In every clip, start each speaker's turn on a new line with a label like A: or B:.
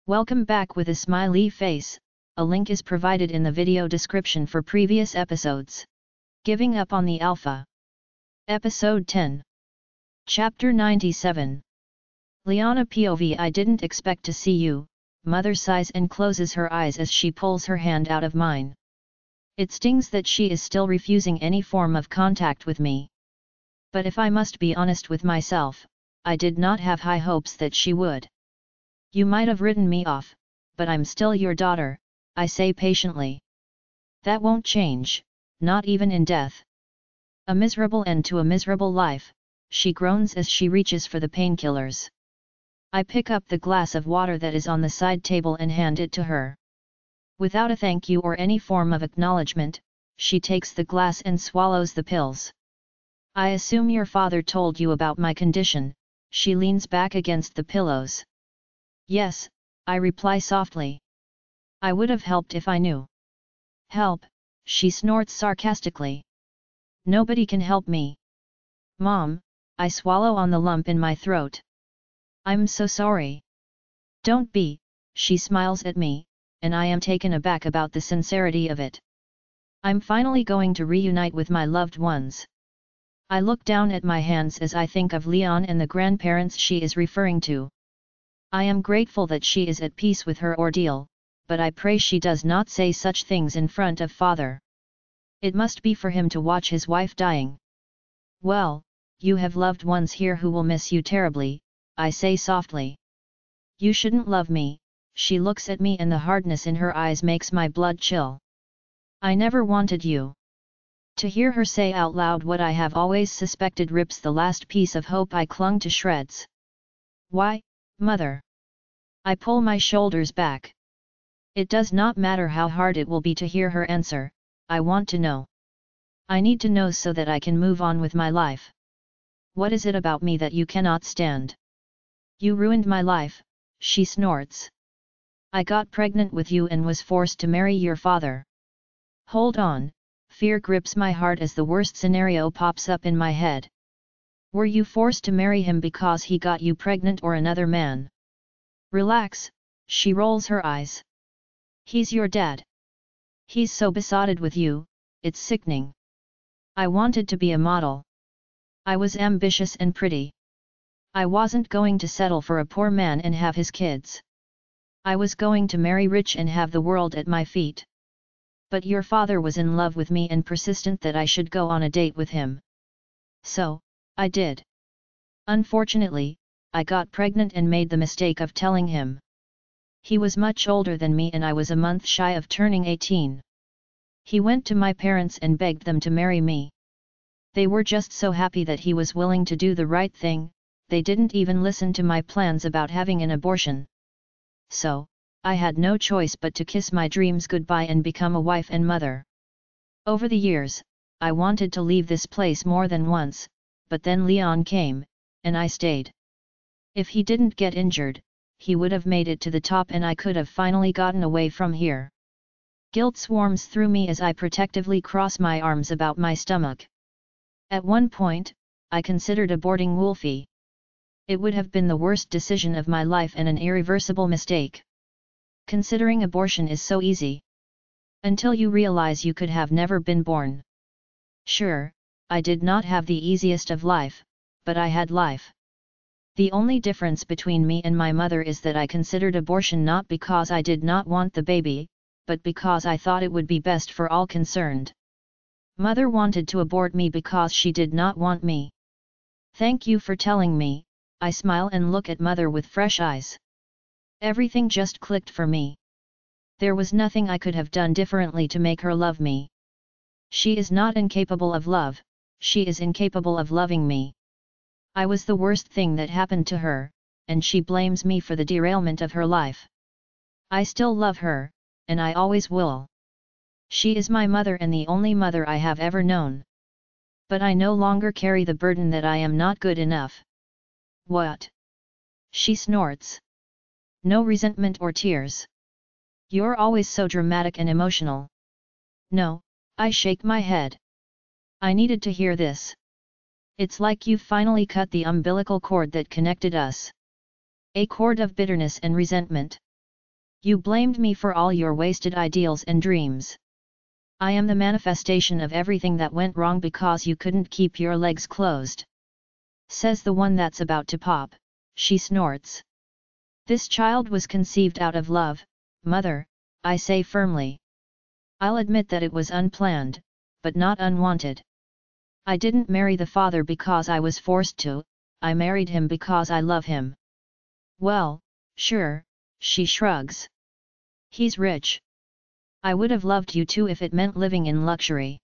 A: Welcome back with a smiley face. A link is provided in the video description for previous episodes. Giving up on the alpha. Episode 10. Chapter 97. Liana POV. I didn't expect to see you. Mother sighs and closes her eyes as she pulls her hand out of mine. It stings that she is still refusing any form of contact with me. But if I must be honest with myself, I did not have high hopes that she would. You might have written me off, but I'm still your daughter, I say patiently. That won't change, not even in death. A miserable end to a miserable life, she groans as she reaches for the painkillers. I pick up the glass of water that is on the side table and hand it to her. Without a thank you or any form of acknowledgement, she takes the glass and swallows the pills. I assume your father told you about my condition. She leans back against the pillows. Yes, I reply softly. I would have helped if I knew. Help, she snorts sarcastically. Nobody can help me. Mom, I swallow on the lump in my throat. I'm so sorry. Don't be, she smiles at me, and I am taken aback about the sincerity of it. I'm finally going to reunite with my loved ones. I look down at my hands as I think of Leon and the grandparents she is referring to. I am grateful that she is at peace with her ordeal, but I pray she does not say such things in front of father. It must be for him to watch his wife dying. Well, you have loved ones here who will miss you terribly, I say softly. You shouldn't love me, she looks at me and the hardness in her eyes makes my blood chill. I never wanted you. To hear her say out loud what I have always suspected rips the last piece of hope I clung to shreds. Why, Mother? I pull my shoulders back. It does not matter how hard it will be to hear her answer, I want to know. I need to know so that I can move on with my life. What is it about me that you cannot stand? You ruined my life, she snorts. I got pregnant with you and was forced to marry your father. Hold on, fear grips my heart as the worst scenario pops up in my head. Were you forced to marry him because he got you pregnant or another man? Relax, she rolls her eyes. He's your dad. He's so besotted with you, it's sickening. I wanted to be a model. I was ambitious and pretty. I wasn't going to settle for a poor man and have his kids. I was going to marry rich and have the world at my feet. But your father was in love with me and persistent that I should go on a date with him. So, I did. Unfortunately, I got pregnant and made the mistake of telling him. He was much older than me and I was a month shy of turning 18. He went to my parents and begged them to marry me. They were just so happy that he was willing to do the right thing, they didn't even listen to my plans about having an abortion. So, I had no choice but to kiss my dreams goodbye and become a wife and mother. Over the years, I wanted to leave this place more than once, but then Leon came, and I stayed. If he didn't get injured, he would have made it to the top and I could have finally gotten away from here. Guilt swarms through me as I protectively cross my arms about my stomach. At one point, I considered aborting Wolfie. It would have been the worst decision of my life and an irreversible mistake. Considering abortion is so easy. Until you realize you could have never been born. Sure, I did not have the easiest of life, but I had life. The only difference between me and my mother is that I considered abortion not because I did not want the baby, but because I thought it would be best for all concerned. Mother wanted to abort me because she did not want me. Thank you for telling me, I smile and look at Mother with fresh eyes. Everything just clicked for me. There was nothing I could have done differently to make her love me. She is not incapable of love, she is incapable of loving me. I was the worst thing that happened to her, and she blames me for the derailment of her life. I still love her, and I always will. She is my mother and the only mother I have ever known. But I no longer carry the burden that I am not good enough. What? She snorts. No resentment or tears. You're always so dramatic and emotional. No, I shake my head. I needed to hear this. It's like you've finally cut the umbilical cord that connected us. A cord of bitterness and resentment. You blamed me for all your wasted ideals and dreams. I am the manifestation of everything that went wrong because you couldn't keep your legs closed. Says the one that's about to pop, she snorts. This child was conceived out of love, mother, I say firmly. I'll admit that it was unplanned, but not unwanted. I didn't marry the father because I was forced to, I married him because I love him. Well, sure, she shrugs. He's rich. I would have loved you too if it meant living in luxury.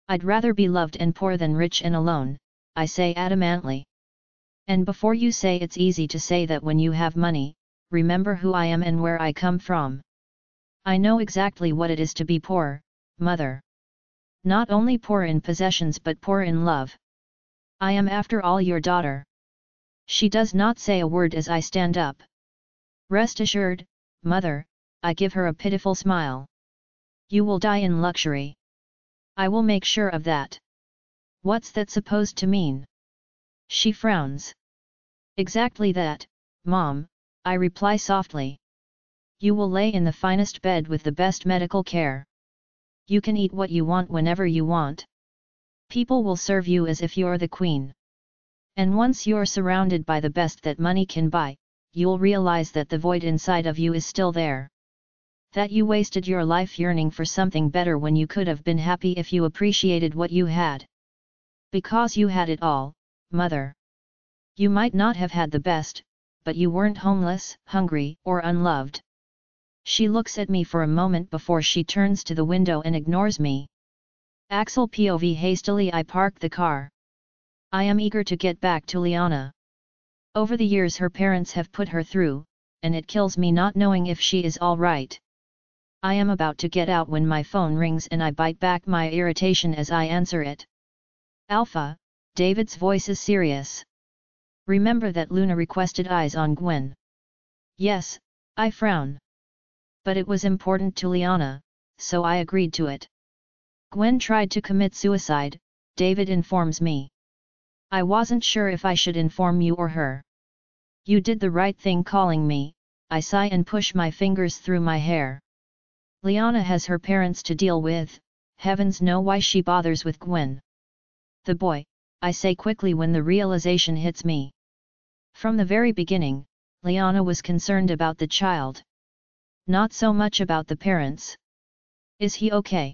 A: I'd rather be loved and poor than rich and alone, I say adamantly. And before you say it's easy to say that when you have money, remember who I am and where I come from. I know exactly what it is to be poor, mother. Not only poor in possessions but poor in love. I am after all your daughter. She does not say a word as I stand up. Rest assured, mother, I give her a pitiful smile. You will die in luxury. I will make sure of that. What's that supposed to mean? She frowns. Exactly that, Mom, I reply softly. You will lay in the finest bed with the best medical care. You can eat what you want whenever you want. People will serve you as if you're the queen. And once you're surrounded by the best that money can buy, you'll realize that the void inside of you is still there. That you wasted your life yearning for something better when you could have been happy if you appreciated what you had. Because you had it all, mother. You might not have had the best, but you weren't homeless, hungry, or unloved. She looks at me for a moment before she turns to the window and ignores me. Axel POV. Hastily I park the car. I am eager to get back to Liana. Over the years her parents have put her through, and it kills me not knowing if she is all right. I am about to get out when my phone rings and I bite back my irritation as I answer it. Alpha, David's voice is serious. Remember that Luna requested eyes on Gwen. Yes, I frown. But it was important to Liana, so I agreed to it. Gwen tried to commit suicide, David informs me. I wasn't sure if I should inform you or her. You did the right thing calling me, I sigh and push my fingers through my hair. Liana has her parents to deal with, heavens know why she bothers with Gwen. The boy, I say quickly when the realization hits me. From the very beginning, Liana was concerned about the child. Not so much about the parents. Is he okay?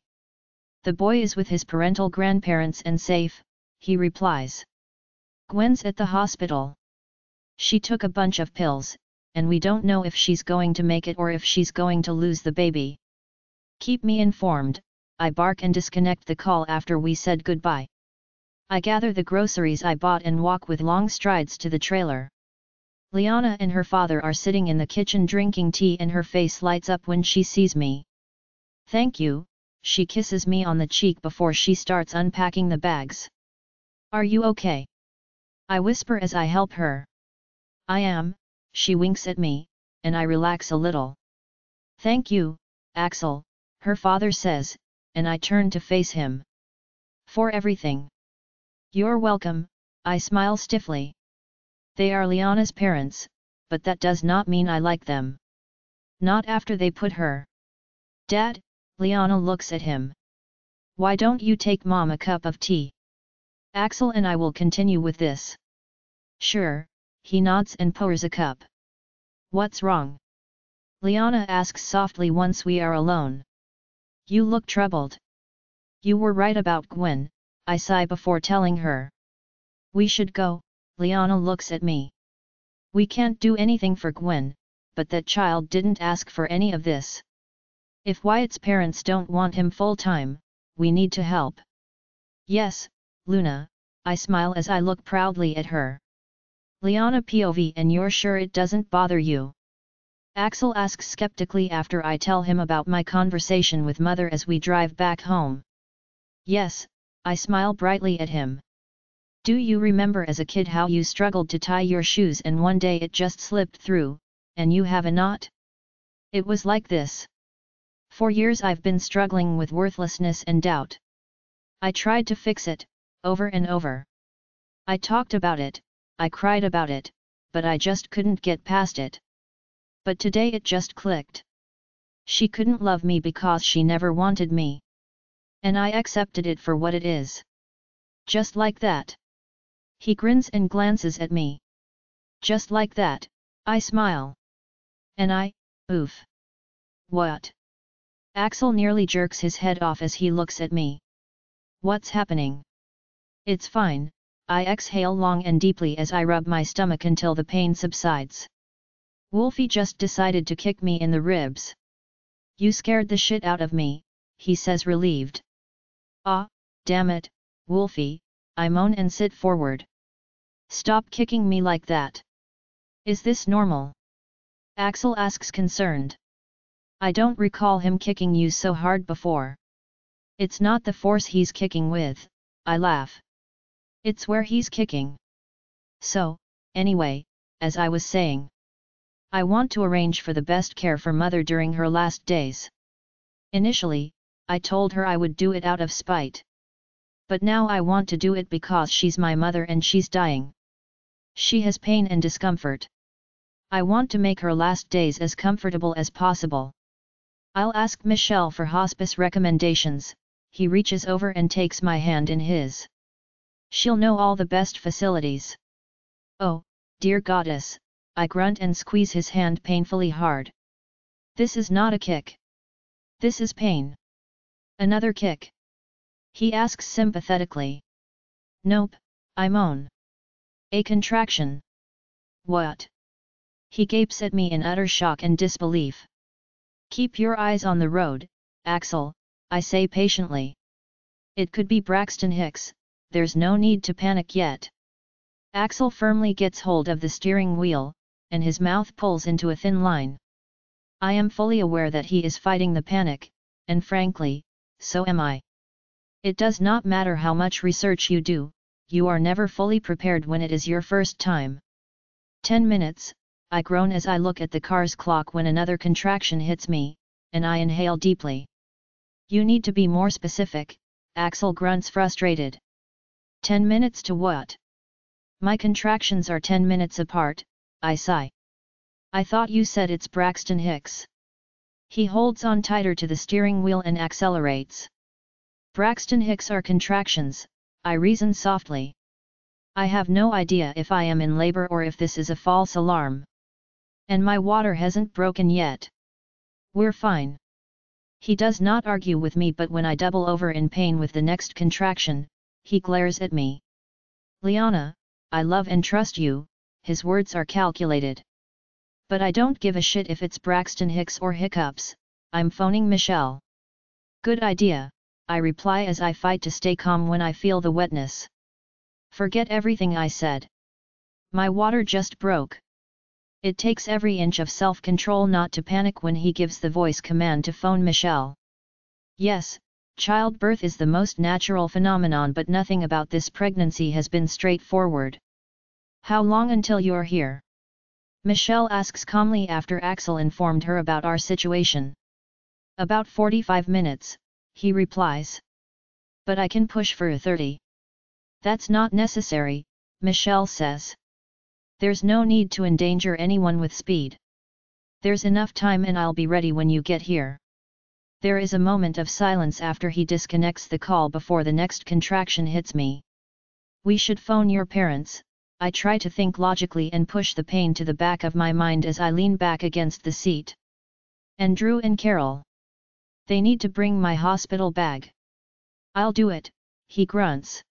A: The boy is with his parental grandparents and safe, he replies. Gwen's at the hospital. She took a bunch of pills, and we don't know if she's going to make it or if she's going to lose the baby. Keep me informed, I bark and disconnect the call after we said goodbye. I gather the groceries I bought and walk with long strides to the trailer. Liana and her father are sitting in the kitchen drinking tea and her face lights up when she sees me. Thank you, she kisses me on the cheek before she starts unpacking the bags. Are you okay? I whisper as I help her. I am, she winks at me, and I relax a little. Thank you, Axel, her father says, and I turn to face him. For everything. You're welcome, I smile stiffly. They are Liana's parents, but that does not mean I like them. Not after they put her. Dad, Liana looks at him. Why don't you take Mom a cup of tea? Axel and I will continue with this. Sure, he nods and pours a cup. What's wrong? Liana asks softly once we are alone. You look troubled. You were right about Gwen, I sigh before telling her. We should go, Liana looks at me. We can't do anything for Gwen, but that child didn't ask for any of this. If Wyatt's parents don't want him full-time, we need to help. Yes, Luna, I smile as I look proudly at her. Liana POV. And you're sure it doesn't bother you? Axel asks skeptically after I tell him about my conversation with Mother as we drive back home. Yes, I smile brightly at him. Do you remember as a kid how you struggled to tie your shoes and one day it just slipped through, and you have a knot? It was like this. For years I've been struggling with worthlessness and doubt. I tried to fix it, over and over. I talked about it, I cried about it, but I just couldn't get past it. But today it just clicked. She couldn't love me because she never wanted me. And I accepted it for what it is. Just like that. He grins and glances at me. Just like that, I smile. And oof. What? Axel nearly jerks his head off as he looks at me. What's happening? It's fine, I exhale long and deeply as I rub my stomach until the pain subsides. Wolfie just decided to kick me in the ribs. You scared the shit out of me, he says relieved. Ah, damn it, Wolfie, I moan and sit forward. Stop kicking me like that. Is this normal? Axel asks concerned. I don't recall him kicking you so hard before. It's not the force he's kicking with, I laugh. It's where he's kicking. So, anyway, as I was saying. I want to arrange for the best care for Mother during her last days. Initially, I told her I would do it out of spite. But now I want to do it because she's my mother and she's dying. She has pain and discomfort. I want to make her last days as comfortable as possible. I'll ask Michel for hospice recommendations. He reaches over and takes my hand in his. She'll know all the best facilities. Oh, dear goddess, I grunt and squeeze his hand painfully hard. This is not a kick. This is pain. Another kick? He asks sympathetically. Nope, I moan. A contraction. What? He gapes at me in utter shock and disbelief. Keep your eyes on the road, Axel, I say patiently. It could be Braxton Hicks, there's no need to panic yet. Axel firmly gets hold of the steering wheel, and his mouth pulls into a thin line. I am fully aware that he is fighting the panic, and frankly, so am I. It does not matter how much research you do, you are never fully prepared when it is your first time. 10 minutes, I groan as I look at the car's clock when another contraction hits me, and I inhale deeply. You need to be more specific, Axel grunts frustrated. 10 minutes to what? My contractions are 10 minutes apart, I sigh. I thought you said it's Braxton Hicks. He holds on tighter to the steering wheel and accelerates. Braxton Hicks are contractions, I reason softly. I have no idea if I am in labor or if this is a false alarm. And my water hasn't broken yet. We're fine. He does not argue with me, but when I double over in pain with the next contraction, he glares at me. Liana, I love and trust you, his words are calculated. But I don't give a shit if it's Braxton Hicks or hiccups, I'm phoning Michelle. Good idea, I reply as I fight to stay calm when I feel the wetness. Forget everything I said. My water just broke. It takes every inch of self-control not to panic when he gives the voice command to phone Michelle. Yes, childbirth is the most natural phenomenon, but nothing about this pregnancy has been straightforward. How long until you're here? Michelle asks calmly after Axel informed her about our situation. About 45 minutes, he replies. But I can push for 30. That's not necessary, Michelle says. There's no need to endanger anyone with speed. There's enough time and I'll be ready when you get here. There is a moment of silence after he disconnects the call before the next contraction hits me. We should phone your parents, I try to think logically and push the pain to the back of my mind as I lean back against the seat. And Drew and Carol. They need to bring my hospital bag. I'll do it, he grunts.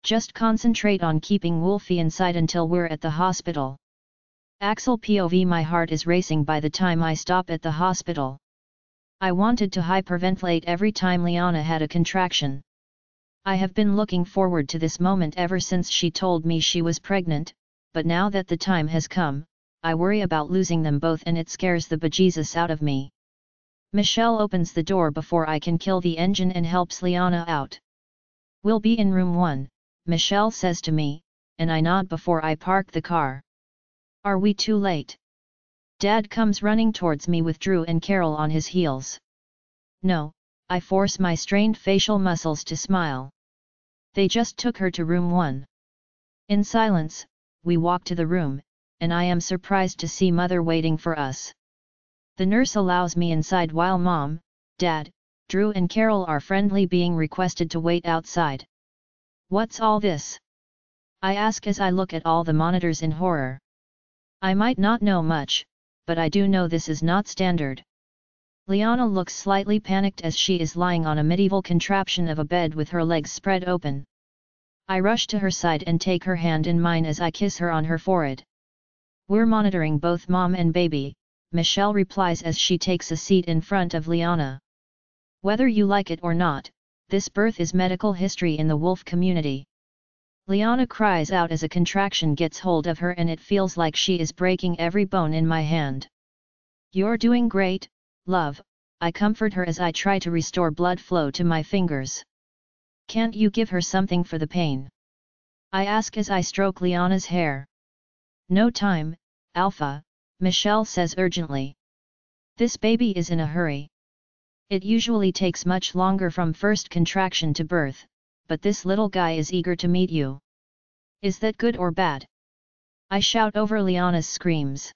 A: Just concentrate on keeping Wolfie inside until we're at the hospital. Axel POV. My heart is racing by the time I stop at the hospital. I wanted to hyperventilate every time Liana had a contraction. I have been looking forward to this moment ever since she told me she was pregnant, but now that the time has come, I worry about losing them both and it scares the bejesus out of me. Michelle opens the door before I can kill the engine and helps Liana out. We'll be in room 1. Michelle says to me, and I nod before I park the car. Are we too late? Dad comes running towards me with Drew and Carol on his heels. No, I force my strained facial muscles to smile. They just took her to room 1. In silence, we walk to the room, and I am surprised to see Mother waiting for us. The nurse allows me inside while Mom, Dad, Drew and Carol are friendly, being requested to wait outside. What's all this? I ask as I look at all the monitors in horror. I might not know much, but I do know this is not standard. Liana looks slightly panicked as she is lying on a medieval contraption of a bed with her legs spread open. I rush to her side and take her hand in mine as I kiss her on her forehead. We're monitoring both Mom and baby, Michelle replies as she takes a seat in front of Liana. Whether you like it or not, this birth is medical history in the wolf community. Liana cries out as a contraction gets hold of her and it feels like she is breaking every bone in my hand. You're doing great, love, I comfort her as I try to restore blood flow to my fingers. Can't you give her something for the pain? I ask as I stroke Liana's hair. No time, Alpha, Michelle says urgently. This baby is in a hurry. It usually takes much longer from first contraction to birth, but this little guy is eager to meet you. Is that good or bad? I shout over Liana's screams.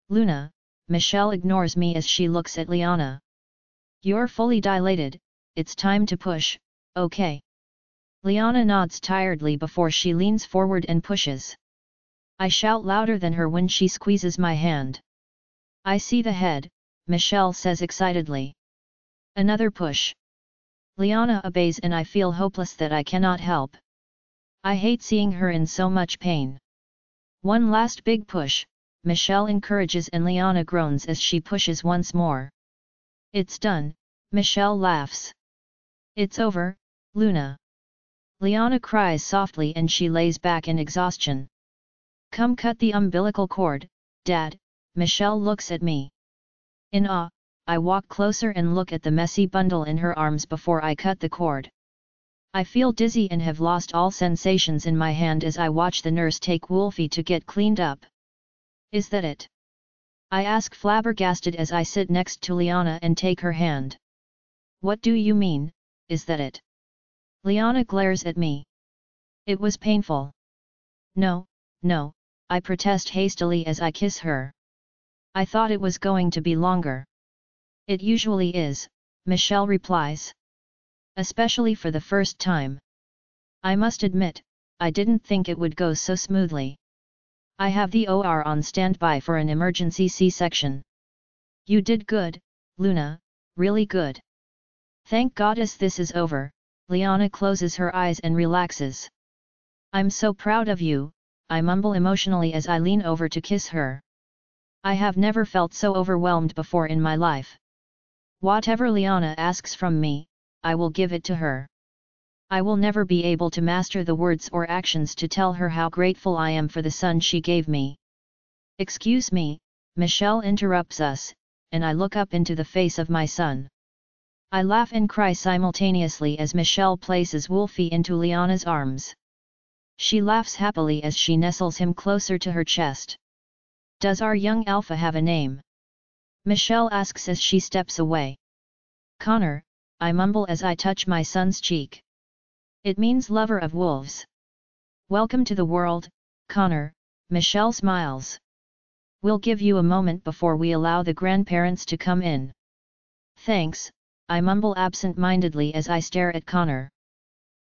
A: Luna, Michelle ignores me as she looks at Liana. You're fully dilated, it's time to push, okay? Liana nods tiredly before she leans forward and pushes. I shout louder than her when she squeezes my hand. I see the head, Michelle says excitedly. Another push. Liana obeys and I feel hopeless that I cannot help. I hate seeing her in so much pain. One last big push, Michelle encourages and Liana groans as she pushes once more. It's done, Michelle laughs. It's over, Luna. Liana cries softly and she lays back in exhaustion. Come cut the umbilical cord, Dad, Michelle looks at me. In awe, I walk closer and look at the messy bundle in her arms before I cut the cord. I feel dizzy and have lost all sensations in my hand as I watch the nurse take Wolfie to get cleaned up. Is that it? I ask flabbergasted as I sit next to Liana and take her hand. What do you mean, is that it? Liana glares at me. It was painful. No, I protest hastily as I kiss her. I thought it was going to be longer. It usually is, Michelle replies. Especially for the first time. I must admit, I didn't think it would go so smoothly. I have the OR on standby for an emergency C-section. You did good, Luna, really good. Thank goddess this is over, Liana closes her eyes and relaxes. I'm so proud of you, I mumble emotionally as I lean over to kiss her. I have never felt so overwhelmed before in my life. Whatever Liana asks from me, I will give it to her. I will never be able to master the words or actions to tell her how grateful I am for the son she gave me. Excuse me, Michelle interrupts us, and I look up into the face of my son. I laugh and cry simultaneously as Michelle places Wolfie into Liana's arms. She laughs happily as she nestles him closer to her chest. Does our young Alpha have a name? Michelle asks as she steps away. Connor, I mumble as I touch my son's cheek. It means lover of wolves. Welcome to the world, Connor, Michelle smiles. We'll give you a moment before we allow the grandparents to come in. Thanks, I mumble absent-mindedly as I stare at Connor.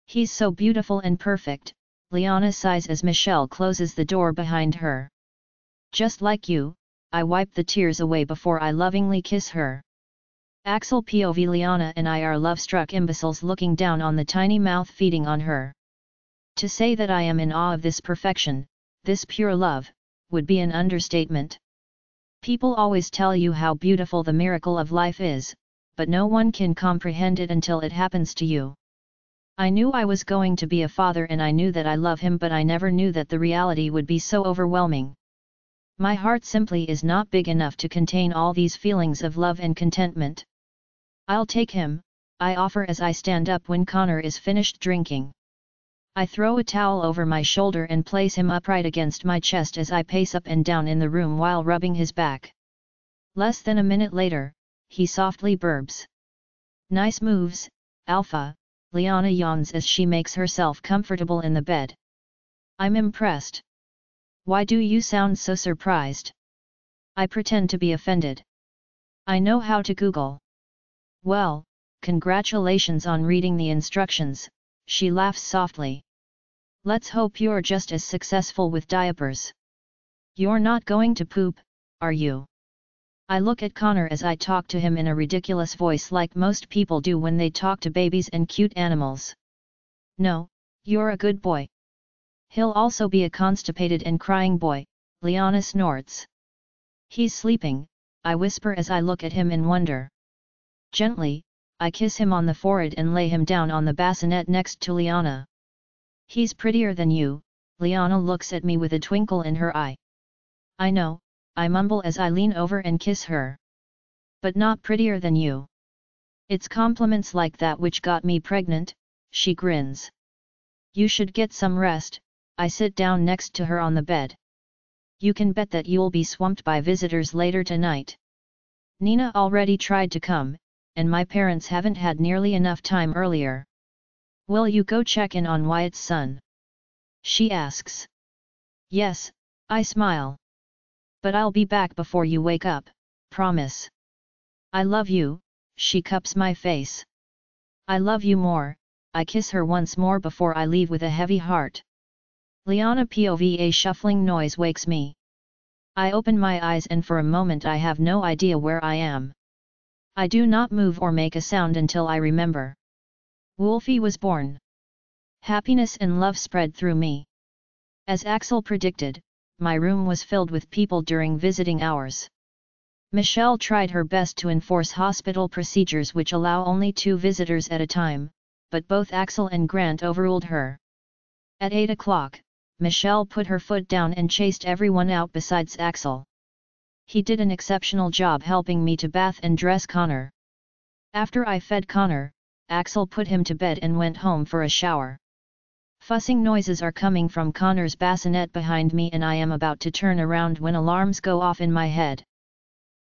A: He's so beautiful and perfect, Liana sighs as Michelle closes the door behind her. Just like you, I wipe the tears away before I lovingly kiss her. Axel POV Liana and I are love-struck imbeciles looking down on the tiny mouth feeding on her. To say that I am in awe of this perfection, this pure love, would be an understatement. People always tell you how beautiful the miracle of life is, but no one can comprehend it until it happens to you. I knew I was going to be a father and I knew that I love him, but I never knew that the reality would be so overwhelming. My heart simply is not big enough to contain all these feelings of love and contentment. I'll take him, I offer as I stand up when Connor is finished drinking. I throw a towel over my shoulder and place him upright against my chest as I pace up and down in the room while rubbing his back. Less than a minute later, he softly burbs. Nice moves, Alpha, Liana yawns as she makes herself comfortable in the bed. I'm impressed. Why do you sound so surprised? I pretend to be offended. I know how to Google. Well, congratulations on reading the instructions, she laughs softly. Let's hope you're just as successful with diapers. You're not going to poop, are you? I look at Connor as I talk to him in a ridiculous voice like most people do when they talk to babies and cute animals. No, you're a good boy. He'll also be a constipated and crying boy, Liana snorts. He's sleeping, I whisper as I look at him in wonder. Gently, I kiss him on the forehead and lay him down on the bassinet next to Liana. He's prettier than you, Liana looks at me with a twinkle in her eye. I know, I mumble as I lean over and kiss her. But not prettier than you. It's compliments like that which got me pregnant, she grins. You should get some rest, I sit down next to her on the bed. You can bet that you'll be swamped by visitors later tonight. Nina already tried to come, and my parents haven't had nearly enough time earlier. Will you go check in on Wyatt's son? She asks. Yes, I smile. But I'll be back before you wake up, promise. I love you, she cups my face. I love you more, I kiss her once more before I leave with a heavy heart. Liana POVA shuffling noise wakes me. I open my eyes and for a moment I have no idea where I am. I do not move or make a sound until I remember. Wolfie was born. Happiness and love spread through me. As Axel predicted, my room was filled with people during visiting hours. Michelle tried her best to enforce hospital procedures which allow only 2 visitors at a time, but both Axel and Grant overruled her. At 8 o'clock, Michelle put her foot down and chased everyone out besides Axel. He did an exceptional job helping me to bath and dress Connor. After I fed Connor, Axel put him to bed and went home for a shower. Fussing noises are coming from Connor's bassinet behind me and I am about to turn around when alarms go off in my head.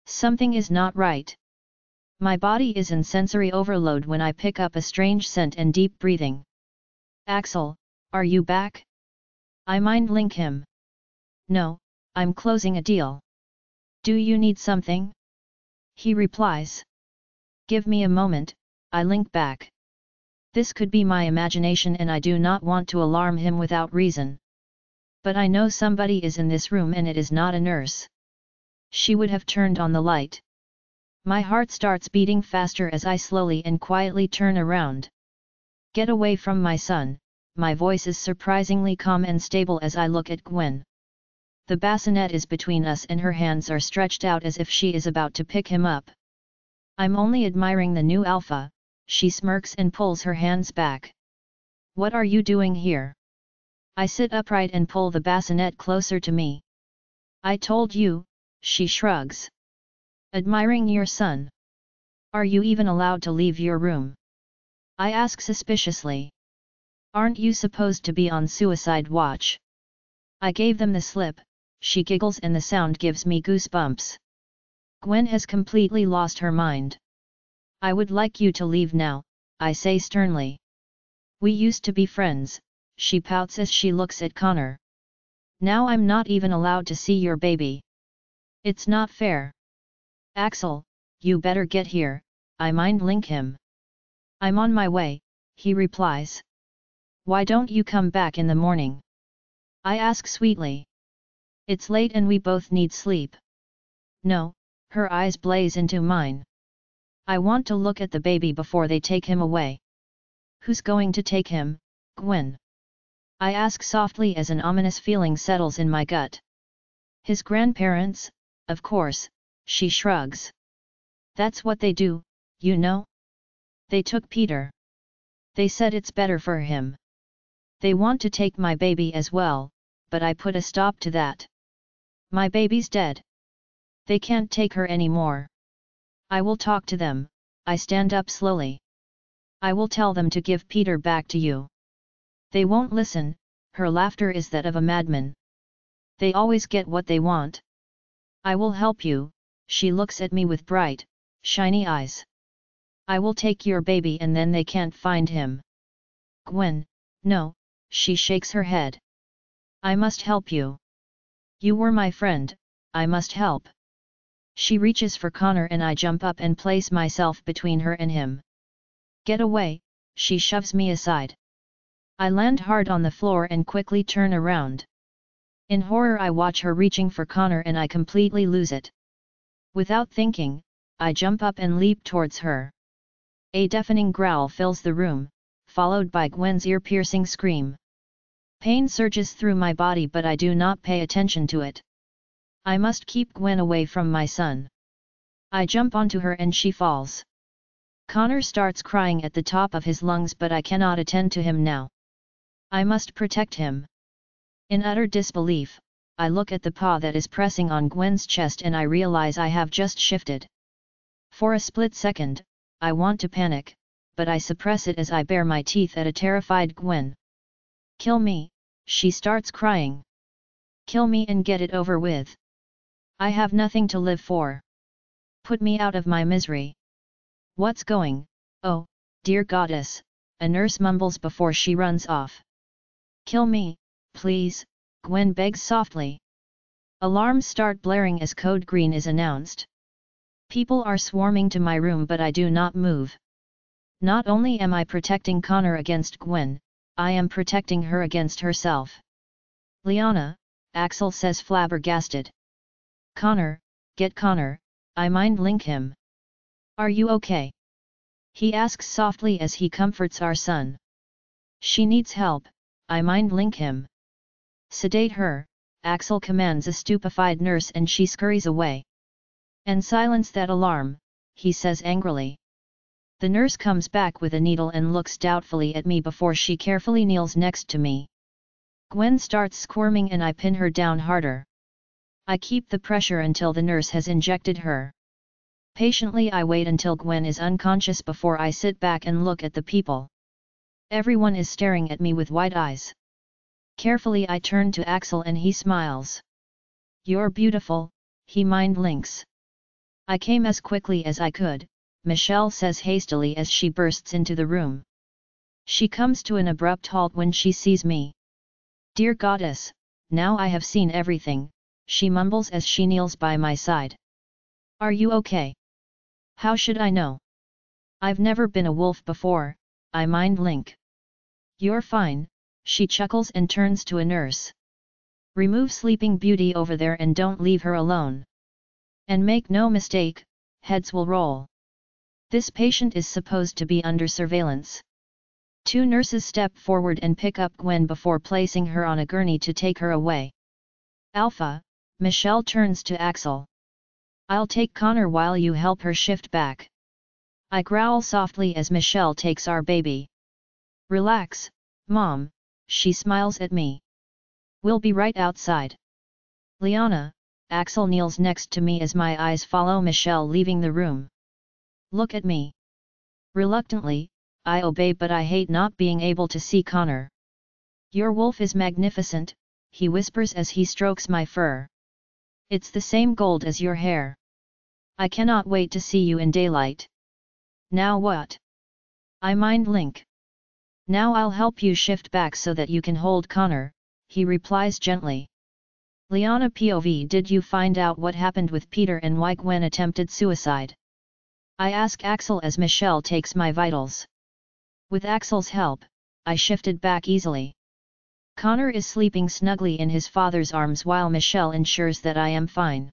A: Something is not right. My body is in sensory overload when I pick up a strange scent and deep breathing. Axel, are you back? I mind link him. No, I'm closing a deal. Do you need something? He replies. Give me a moment, I link back. This could be my imagination and I do not want to alarm him without reason. But I know somebody is in this room and it is not a nurse. She would have turned on the light. My heart starts beating faster as I slowly and quietly turn around. Get away from my son, my voice is surprisingly calm and stable as I look at Gwen. The bassinet is between us and her hands are stretched out as if she is about to pick him up. I'm only admiring the new alpha, she smirks and pulls her hands back. What are you doing here? I sit upright and pull the bassinet closer to me. I told you, she shrugs. Admiring your son. Are you even allowed to leave your room? I ask suspiciously. Aren't you supposed to be on suicide watch? I gave them the slip, she giggles and the sound gives me goosebumps. Gwen has completely lost her mind. I would like you to leave now, I say sternly. We used to be friends, she pouts as she looks at Connor. Now I'm not even allowed to see your baby. It's not fair. Axel, you better get here, I mind link him. I'm on my way, he replies. Why don't you come back in the morning? I ask sweetly. It's late and we both need sleep. No, her eyes blaze into mine. I want to look at the baby before they take him away. Who's going to take him, Gwen? I ask softly as an ominous feeling settles in my gut. His grandparents, of course, she shrugs. That's what they do, you know? They took Peter. They said it's better for him. They want to take my baby as well, but I put a stop to that. My baby's dead. They can't take her anymore. I will talk to them, I stand up slowly. I will tell them to give Peter back to you. They won't listen, her laughter is that of a madman. They always get what they want. I will help you, she looks at me with bright, shiny eyes. I will take your baby and then they can't find him. Gwen, no, she shakes her head. I must help you. You were my friend, I must help. She reaches for Connor and I jump up and place myself between her and him. Get away, she shoves me aside. I land hard on the floor and quickly turn around. In horror I watch her reaching for Connor and I completely lose it. Without thinking, I jump up and leap towards her. A deafening growl fills the room, followed by Gwen's ear-piercing scream. Pain surges through my body but I do not pay attention to it. I must keep Gwen away from my son. I jump onto her and she falls. Connor starts crying at the top of his lungs but I cannot attend to him now. I must protect him. In utter disbelief, I look at the paw that is pressing on Gwen's chest and I realize I have just shifted. For a split second, I want to panic, but I suppress it as I bare my teeth at a terrified Gwen. Kill me, she starts crying. Kill me and get it over with. I have nothing to live for. Put me out of my misery. What's going? Oh, dear goddess, a nurse mumbles before she runs off. Kill me, please, Gwen begs softly. Alarms start blaring as code green is announced. People are swarming to my room but I do not move. Not only am I protecting Connor against Gwen, I am protecting her against herself. Liana, Axel says flabbergasted. Connor, get Connor, I mind link him. Are you okay? He asks softly as he comforts our son. She needs help, I mind link him. Sedate her, Axel commands a stupefied nurse and she scurries away. And silence that alarm, he says angrily. The nurse comes back with a needle and looks doubtfully at me before she carefully kneels next to me. Gwen starts squirming and I pin her down harder. I keep the pressure until the nurse has injected her. Patiently I wait until Gwen is unconscious before I sit back and look at the people. Everyone is staring at me with wide eyes. Carefully I turn to Axel and he smiles. You're beautiful, he mind links. I came as quickly as I could, Michelle says hastily as she bursts into the room. She comes to an abrupt halt when she sees me. Dear goddess, now I have seen everything, she mumbles as she kneels by my side. Are you okay? How should I know? I've never been a wolf before, I mind link. You're fine, she chuckles and turns to a nurse. Remove Sleeping Beauty over there and don't leave her alone. And make no mistake, heads will roll. This patient is supposed to be under surveillance. Two nurses step forward and pick up Gwen before placing her on a gurney to take her away. Alpha, Michelle turns to Axel. I'll take Connor while you help her shift back. I growl softly as Michelle takes our baby. Relax, Mom, she smiles at me. We'll be right outside. Liana, Axel kneels next to me as my eyes follow Michelle leaving the room. Look at me. Reluctantly, I obey but I hate not being able to see Connor. Your wolf is magnificent, he whispers as he strokes my fur. It's the same gold as your hair. I cannot wait to see you in daylight. Now what? I mind link. Now I'll help you shift back so that you can hold Connor, he replies gently. Liana POV, did you find out what happened with Peter and why Gwen attempted suicide? I ask Axel as Michelle takes my vitals. With Axel's help, I shifted back easily. Connor is sleeping snugly in his father's arms while Michelle ensures that I am fine.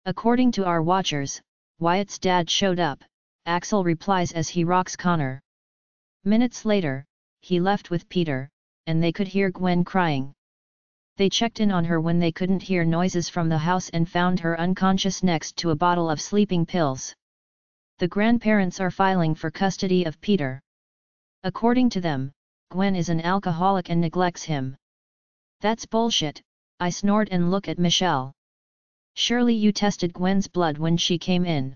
A: According to our watchers, Wyatt's dad showed up, Axel replies as he rocks Connor. Minutes later, he left with Peter, and they could hear Gwen crying. They checked in on her when they couldn't hear noises from the house and found her unconscious next to a bottle of sleeping pills. The grandparents are filing for custody of Peter. According to them, Gwen is an alcoholic and neglects him. That's bullshit, I snort and look at Michelle. Surely you tested Gwen's blood when she came in.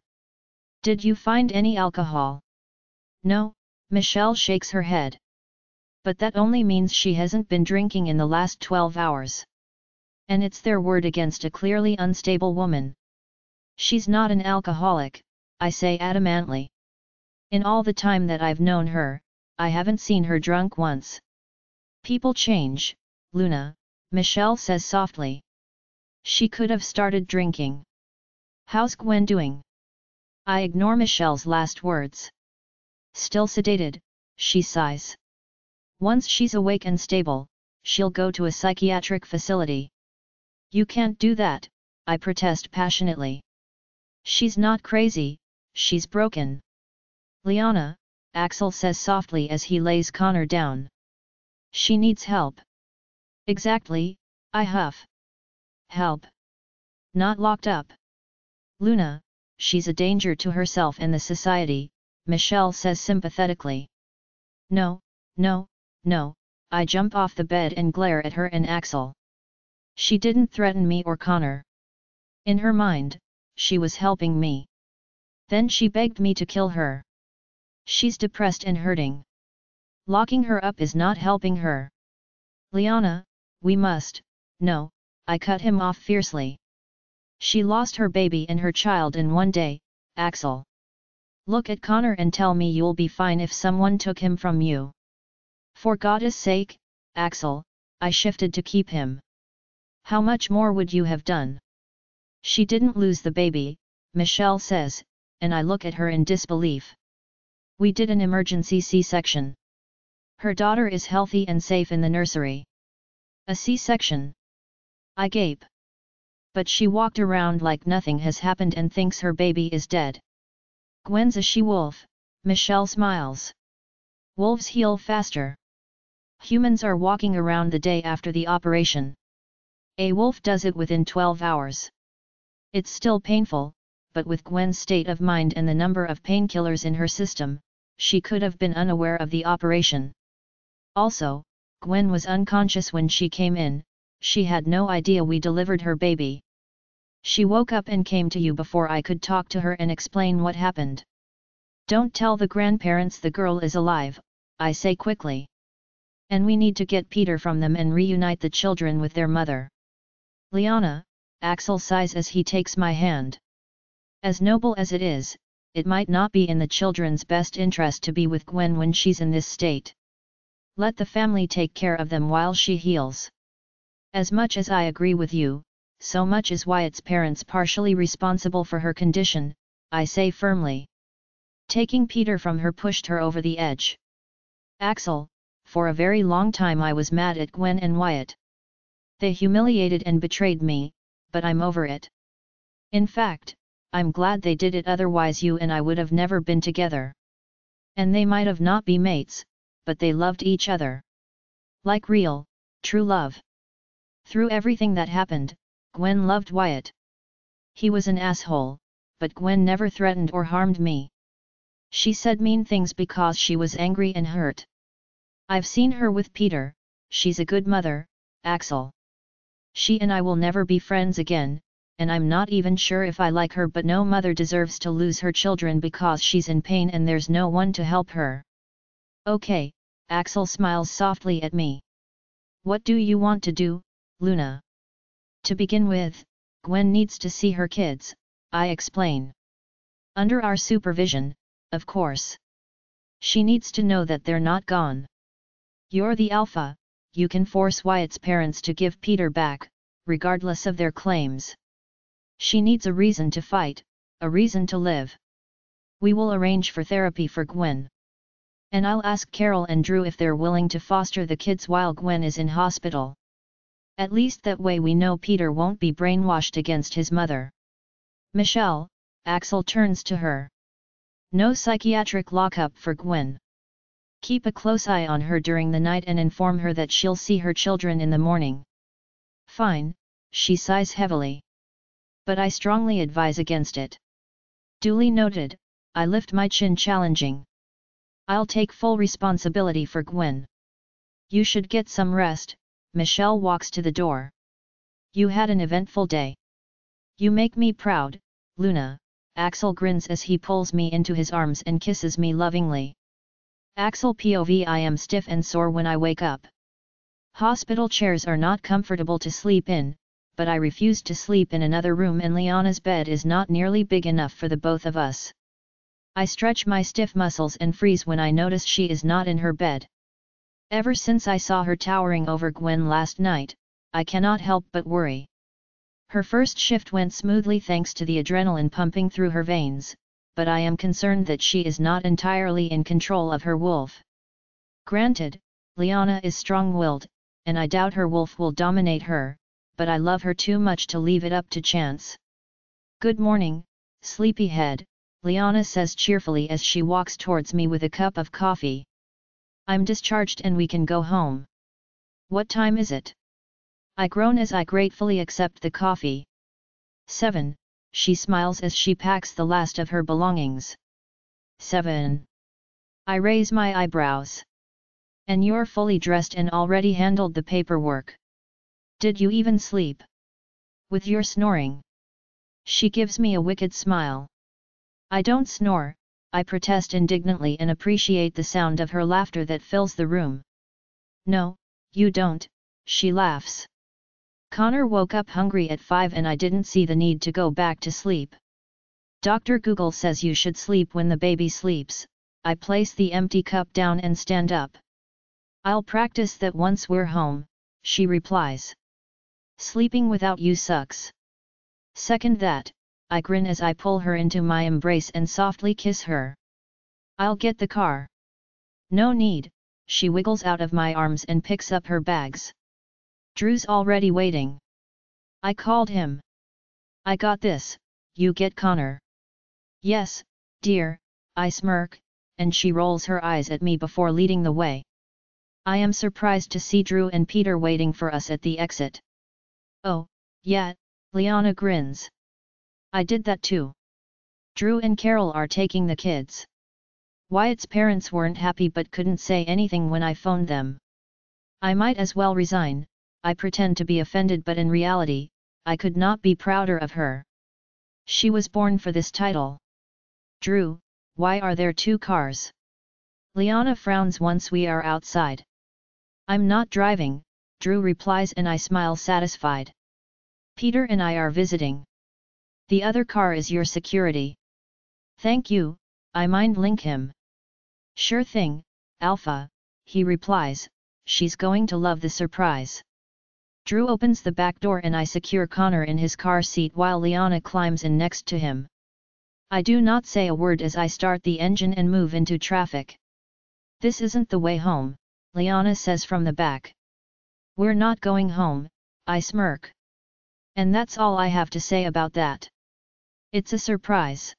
A: Did you find any alcohol? No, Michelle shakes her head. But that only means she hasn't been drinking in the last 12 hours. And it's their word against a clearly unstable woman. She's not an alcoholic, I say adamantly. In all the time that I've known her, I haven't seen her drunk once. People change, Luna, Michelle says softly. She could have started drinking. How's Gwen doing? I ignore Michelle's last words. Still sedated, she sighs. Once she's awake and stable, she'll go to a psychiatric facility. You can't do that, I protest passionately. She's not crazy, she's broken. Liana, Axel says softly as he lays Connor down. She needs help. Exactly, I huff. Help. Not locked up. Luna, she's a danger to herself and the society, Michelle says sympathetically. No, no, no, I jump off the bed and glare at her and Axel. She didn't threaten me or Connor. In her mind, she was helping me. Then she begged me to kill her. She's depressed and hurting. Locking her up is not helping her. Liana, we must, no, I cut him off fiercely. She lost her baby and her child in one day, Axel. Look at Connor and tell me you'll be fine if someone took him from you. For God's sake, Axel, I shifted to keep him. How much more would you have done? She didn't lose the baby, Michelle says, and I look at her in disbelief. We did an emergency C-section. Her daughter is healthy and safe in the nursery. A C-section? I gape. But she walked around like nothing has happened and thinks her baby is dead. Gwen's a she-wolf, Michelle smiles. Wolves heal faster. Humans are walking around the day after the operation. A wolf does it within 12 hours. It's still painful, but with Gwen's state of mind and the number of painkillers in her system, she could have been unaware of the operation. Also, Gwen was unconscious when she came in, she had no idea we delivered her baby. She woke up and came to you before I could talk to her and explain what happened. Don't tell the grandparents the girl is alive, I say quickly. And we need to get Peter from them and reunite the children with their mother. Liana, Axel sighs as he takes my hand. As noble as it is, it might not be in the children's best interest to be with Gwen when she's in this state. Let the family take care of them while she heals. As much as I agree with you, so much is Wyatt's parents partially responsible for her condition, I say firmly. Taking Peter from her pushed her over the edge. Axel, for a very long time I was mad at Gwen and Wyatt. They humiliated and betrayed me, but I'm over it. In fact, I'm glad they did it, otherwise you and I would have never been together. And they might have not be mates, but they loved each other. Like real, true love. Through everything that happened, Gwen loved Wyatt. He was an asshole, but Gwen never threatened or harmed me. She said mean things because she was angry and hurt. I've seen her with Peter, she's a good mother, Axel. She and I will never be friends again, and I'm not even sure if I like her, but no mother deserves to lose her children because she's in pain and there's no one to help her. Okay, Axel smiles softly at me. What do you want to do, Luna? To begin with, Gwen needs to see her kids, I explain. Under our supervision, of course. She needs to know that they're not gone. You're the alpha, you can force Wyatt's parents to give Peter back, regardless of their claims. She needs a reason to fight, a reason to live. We will arrange for therapy for Gwen. And I'll ask Carol and Drew if they're willing to foster the kids while Gwen is in hospital. At least that way we know Peter won't be brainwashed against his mother. Michelle, Axel turns to her. No psychiatric lockup for Gwen. Keep a close eye on her during the night and inform her that she'll see her children in the morning. Fine, she sighs heavily. But I strongly advise against it. Duly noted, I lift my chin challenging. I'll take full responsibility for Gwen. You should get some rest, Michelle walks to the door. You had an eventful day. You make me proud, Luna, Axel grins as he pulls me into his arms and kisses me lovingly. Axel POV I am stiff and sore when I wake up. Hospital chairs are not comfortable to sleep in, but I refuse to sleep in another room and Liana's bed is not nearly big enough for the both of us. I stretch my stiff muscles and freeze when I notice she is not in her bed. Ever since I saw her towering over Gwen last night, I cannot help but worry. Her first shift went smoothly thanks to the adrenaline pumping through her veins, but I am concerned that she is not entirely in control of her wolf. Granted, Liana is strong-willed, and I doubt her wolf will dominate her, but I love her too much to leave it up to chance. Good morning, sleepyhead, Liana says cheerfully as she walks towards me with a cup of coffee. I'm discharged and we can go home. What time is it? I groan as I gratefully accept the coffee. 7, she smiles as she packs the last of her belongings. 7. I raise my eyebrows. And you're fully dressed and already handled the paperwork. Did you even sleep? With your snoring? She gives me a wicked smile. I don't snore, I protest indignantly and appreciate the sound of her laughter that fills the room. No, you don't, she laughs. Connor woke up hungry at 5 and I didn't see the need to go back to sleep. Dr. Google says you should sleep when the baby sleeps. I place the empty cup down and stand up. I'll practice that once we're home, she replies. Sleeping without you sucks. Second that, I grin as I pull her into my embrace and softly kiss her. I'll get the car. No need, she wiggles out of my arms and picks up her bags. Drew's already waiting. I called him. I got this, you get Connor. Yes, dear, I smirk, and she rolls her eyes at me before leading the way. I am surprised to see Drew and Peter waiting for us at the exit. Oh, yeah, Liana grins. I did that too. Drew and Carol are taking the kids. Wyatt's parents weren't happy but couldn't say anything when I phoned them. I might as well resign, I pretend to be offended but in reality, I could not be prouder of her. She was born for this title. Drew, why are there 2 cars? Liana frowns once we are outside. I'm not driving, Drew replies and I smile satisfied. Peter and I are visiting. The other car is your security. Thank you, I mind link him. Sure thing, Alpha, he replies, she's going to love the surprise. Drew opens the back door and I secure Connor in his car seat while Liana climbs in next to him. I do not say a word as I start the engine and move into traffic. This isn't the way home, Liana says from the back. We're not going home, I smirk. And that's all I have to say about that. It's a surprise.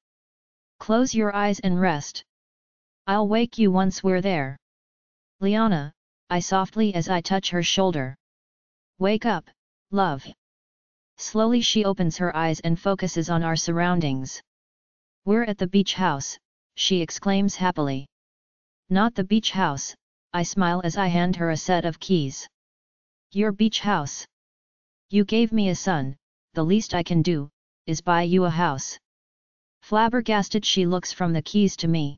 A: Close your eyes and rest. I'll wake you once we're there. Liana, I softly as I touch her shoulder. Wake up, love. Slowly she opens her eyes and focuses on our surroundings. We're at the beach house, she exclaims happily. Not the beach house, I smile as I hand her a set of keys. Your beach house. You gave me a son, the least I can do, is buy you a house. Flabbergasted she looks from the keys to me.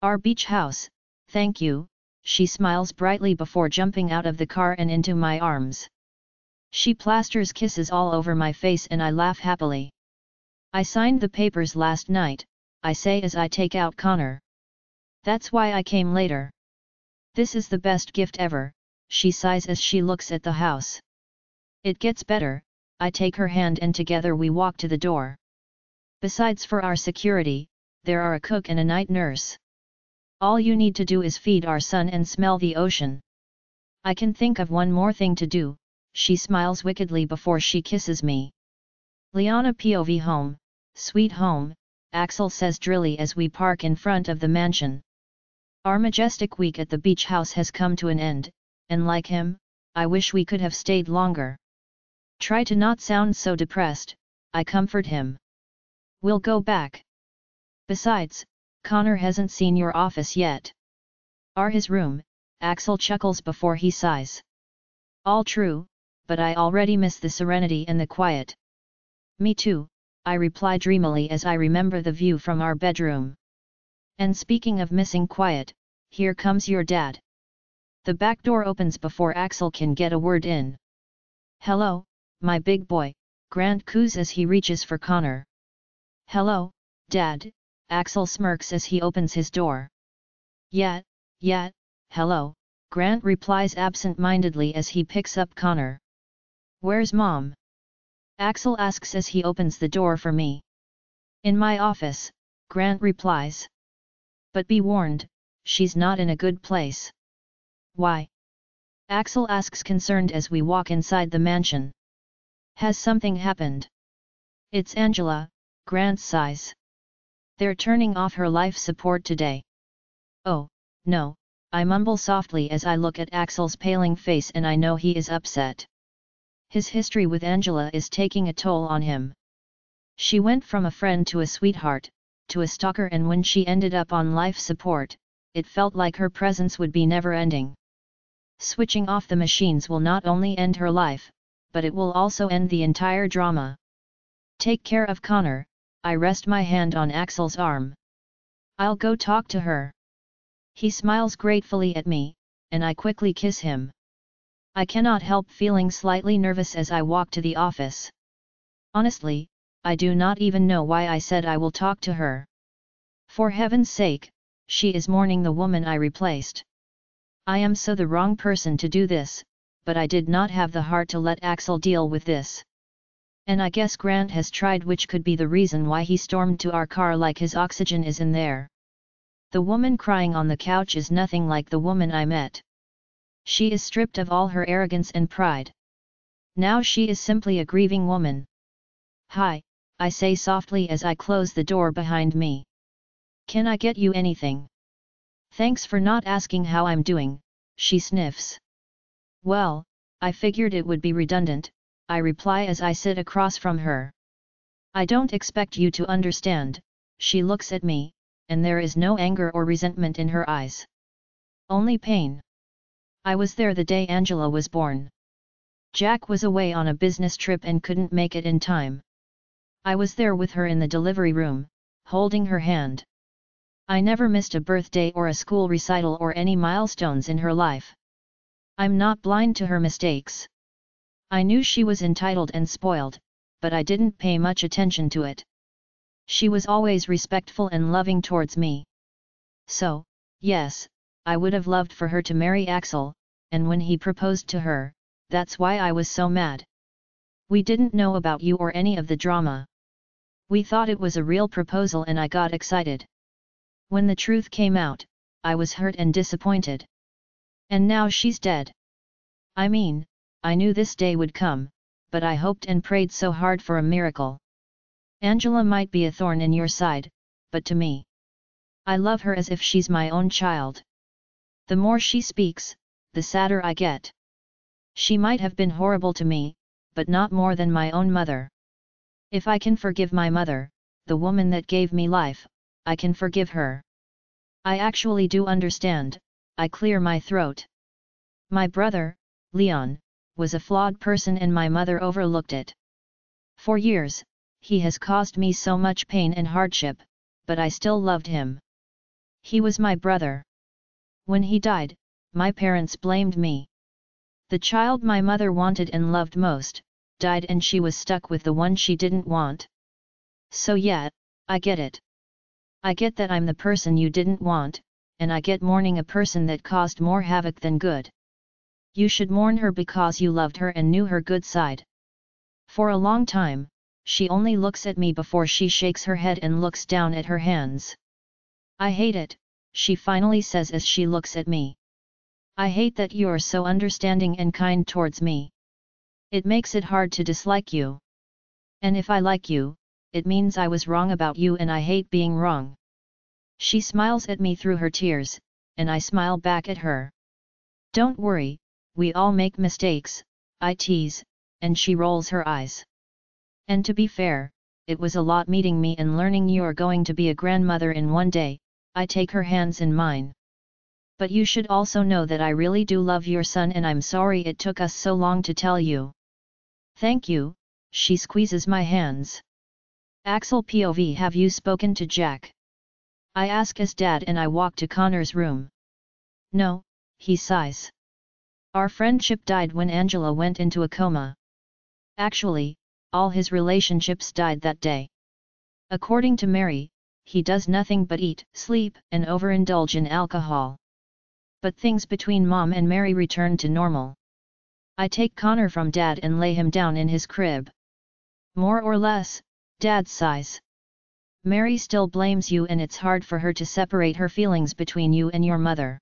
A: Our beach house, thank you, she smiles brightly before jumping out of the car and into my arms. She plasters kisses all over my face and I laugh happily. I signed the papers last night, I say as I take out Connor. That's why I came later. This is the best gift ever, she sighs as she looks at the house. It gets better, I take her hand and together we walk to the door. Besides for our security, there are a cook and a night nurse. All you need to do is feed our son and smell the ocean. I can think of one more thing to do, she smiles wickedly before she kisses me. Liana POV home, sweet home, Axel says drilly as we park in front of the mansion. Our majestic week at the beach house has come to an end, and like him, I wish we could have stayed longer. Try to not sound so depressed, I comfort him. We'll go back. Besides, Connor hasn't seen your office yet. Or his room, Axel chuckles before he sighs. All true, but I already miss the serenity and the quiet. Me too, I reply dreamily as I remember the view from our bedroom. And speaking of missing quiet, here comes your dad. The back door opens before Axel can get a word in. Hello, my big boy, Grant coos as he reaches for Connor. Hello, Dad, Axel smirks as he opens his door. Yeah, hello, Grant replies absent-mindedly as he picks up Connor. Where's Mom? Axel asks as he opens the door for me. In my office, Grant replies. But be warned, she's not in a good place. Why? Axel asks concerned as we walk inside the mansion. Has something happened? It's Angela, Grant sighs. They're turning off her life support today. Oh, no, I mumble softly as I look at Axel's paling face and I know he is upset. His history with Angela is taking a toll on him. She went from a friend to a sweetheart, to a stalker, and when she ended up on life support, it felt like her presence would be never-ending. Switching off the machines will not only end her life, but it will also end the entire drama. Take care of Connor, I rest my hand on Axel's arm. I'll go talk to her. He smiles gratefully at me, and I quickly kiss him. I cannot help feeling slightly nervous as I walk to the office. Honestly, I do not even know why I said I will talk to her. For heaven's sake, she is mourning the woman I replaced. I am so the wrong person to do this, but I did not have the heart to let Axel deal with this. And I guess Grant has tried, which could be the reason why he stormed to our car like his oxygen is in there. The woman crying on the couch is nothing like the woman I met. She is stripped of all her arrogance and pride. Now she is simply a grieving woman. Hi, I say softly as I close the door behind me. Can I get you anything? Thanks for not asking how I'm doing, she sniffs. Well, I figured it would be redundant, I reply as I sit across from her. I don't expect you to understand, she looks at me, and there is no anger or resentment in her eyes. Only pain. I was there the day Angela was born. Jack was away on a business trip and couldn't make it in time. I was there with her in the delivery room, holding her hand. I never missed a birthday or a school recital or any milestones in her life. I'm not blind to her mistakes. I knew she was entitled and spoiled, but I didn't pay much attention to it. She was always respectful and loving towards me. So, yes, I would have loved for her to marry Axel, and when he proposed to her, that's why I was so mad. We didn't know about you or any of the drama. We thought it was a real proposal and I got excited. When the truth came out, I was hurt and disappointed. And now she's dead. I mean, I knew this day would come, but I hoped and prayed so hard for a miracle. Angela might be a thorn in your side, but to me, I love her as if she's my own child. The more she speaks, the sadder I get. She might have been horrible to me, but not more than my own mother. If I can forgive my mother, the woman that gave me life, I can forgive her. I actually do understand, I clear my throat. My brother, Leon, was a flawed person and my mother overlooked it. For years, he has caused me so much pain and hardship, but I still loved him. He was my brother. When he died, my parents blamed me. The child my mother wanted and loved most, died and she was stuck with the one she didn't want. So yeah, I get it. I get that I'm the person you didn't want, and I get mourning a person that caused more havoc than good. You should mourn her because you loved her and knew her good side. For a long time, she only looks at me before she shakes her head and looks down at her hands. I hate it, she finally says as she looks at me. I hate that you're so understanding and kind towards me. It makes it hard to dislike you. And if I like you, it means I was wrong about you and I hate being wrong. She smiles at me through her tears, and I smile back at her. Don't worry, we all make mistakes, I tease, and she rolls her eyes. And to be fair, it was a lot meeting me and learning you're going to be a grandmother in one day, I take her hands in mine. But you should also know that I really do love your son and I'm sorry it took us so long to tell you. Thank you, she squeezes my hands. Axel POV, have you spoken to Jack? I ask as Dad and I walk to Connor's room. No, he sighs. Our friendship died when Angela went into a coma. Actually, all his relationships died that day. According to Mary, he does nothing but eat, sleep, and overindulge in alcohol. But things between Mom and Mary return to normal. I take Connor from Dad and lay him down in his crib. More or less, Dad sighs. Mary still blames you and it's hard for her to separate her feelings between you and your mother.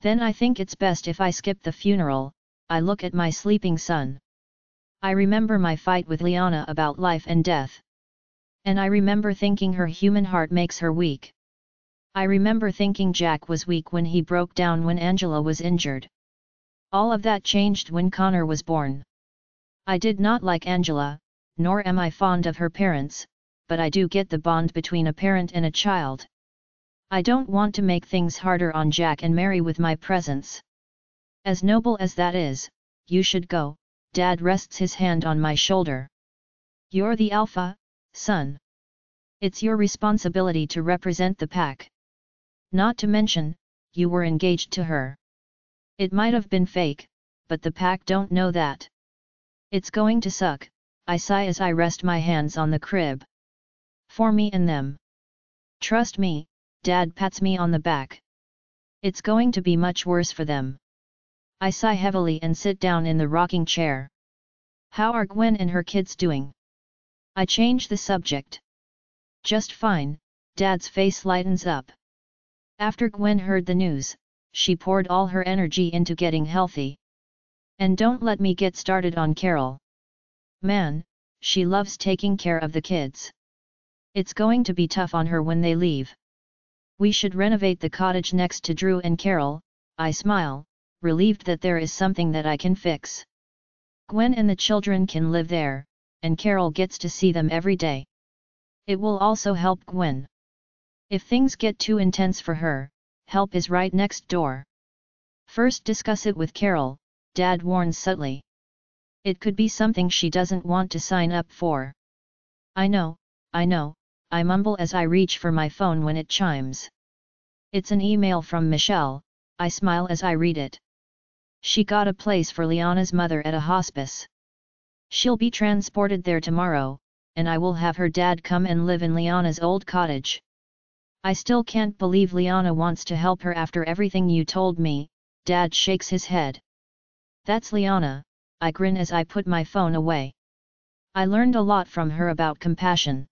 A: Then I think it's best if I skip the funeral. I look at my sleeping son. I remember my fight with Liana about life and death. And I remember thinking her human heart makes her weak. I remember thinking Jack was weak when he broke down when Angela was injured. All of that changed when Connor was born. I did not like Angela, nor am I fond of her parents, but I do get the bond between a parent and a child. I don't want to make things harder on Jack and Mary with my presence. As noble as that is, you should go. Dad rests his hand on my shoulder. You're the alpha, son. It's your responsibility to represent the pack. Not to mention, you were engaged to her. It might have been fake, but the pack don't know that. It's going to suck, I sigh as I rest my hands on the crib. For me and them. Trust me, Dad pats me on the back. It's going to be much worse for them. I sigh heavily and sit down in the rocking chair. How are Gwen and her kids doing? I change the subject. Just fine, Dad's face lightens up. After Gwen heard the news, she poured all her energy into getting healthy. And don't let me get started on Carol. Man, she loves taking care of the kids. It's going to be tough on her when they leave. We should renovate the cottage next to Drew and Carol. I smile, relieved that there is something that I can fix. Gwen and the children can live there, and Carol gets to see them every day. It will also help Gwen. If things get too intense for her, help is right next door. First discuss it with Carol, Dad warns subtly. It could be something she doesn't want to sign up for. I know, I mumble as I reach for my phone when it chimes. It's an email from Michelle. I smile as I read it. She got a place for Liana's mother at a hospice. She'll be transported there tomorrow, and I will have her dad come and live in Liana's old cottage. I still can't believe Liana wants to help her after everything you told me. Dad shakes his head. That's Liana, I grin as I put my phone away. I learned a lot from her about compassion.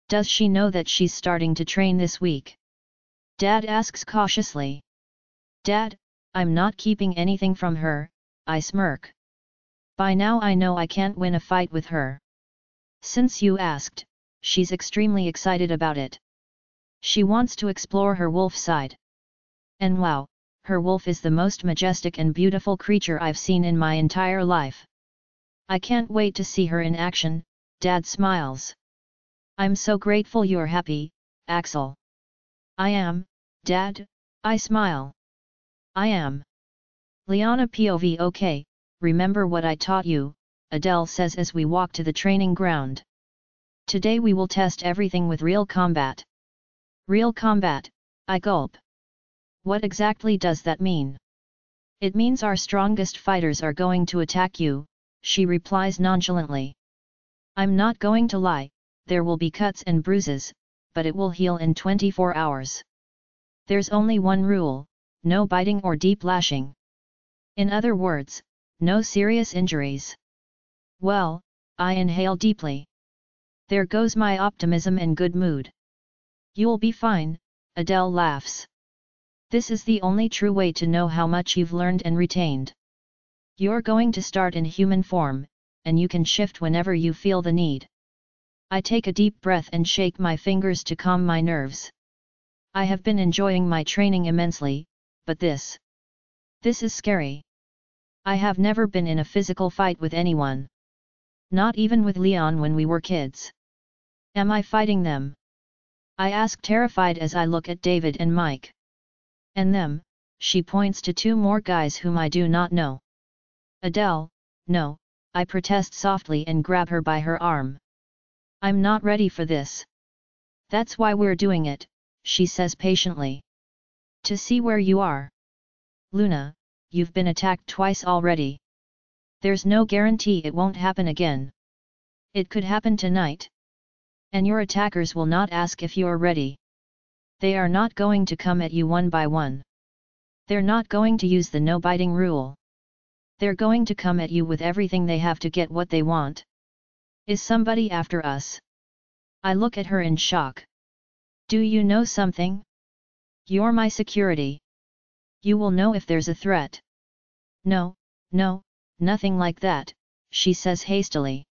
A: Does she know that she's starting to train this week? Dad asks cautiously. Dad, I'm not keeping anything from her, I smirk. By now I know I can't win a fight with her. Since you asked, she's extremely excited about it. She wants to explore her wolf side. And wow, her wolf is the most majestic and beautiful creature I've seen in my entire life. I can't wait to see her in action. Dad smiles. I'm so grateful you're happy, Axel. I am, Dad, I smile. I am. Liana POV okay, remember what I taught you, Adele says as we walk to the training ground. Today we will test everything with real combat. Real combat, I gulp. What exactly does that mean? It means our strongest fighters are going to attack you, she replies nonchalantly. I'm not going to lie, there will be cuts and bruises, but it will heal in 24 hours. There's only one rule, no biting or deep lashing. In other words, no serious injuries. Well, I inhale deeply. There goes my optimism and good mood. You'll be fine, Adele laughs. This is the only true way to know how much you've learned and retained. You're going to start in human form, and you can shift whenever you feel the need. I take a deep breath and shake my fingers to calm my nerves. I have been enjoying my training immensely, but this is scary. I have never been in a physical fight with anyone. Not even with Leon when we were kids. Am I fighting them? I ask terrified as I look at David and Mike. And them, she points to two more guys whom I do not know. Adele, no, I protest softly and grab her by her arm. I'm not ready for this. That's why we're doing it, she says patiently. To see where you are. Luna, you've been attacked twice already. There's no guarantee it won't happen again. It could happen tonight. And your attackers will not ask if you're ready. They are not going to come at you one by one. They're not going to use the no biting rule. They're going to come at you with everything they have to get what they want. Is somebody after us? I look at her in shock. Do you know something? You're my security. You will know if there's a threat. No, nothing like that, she says hastily.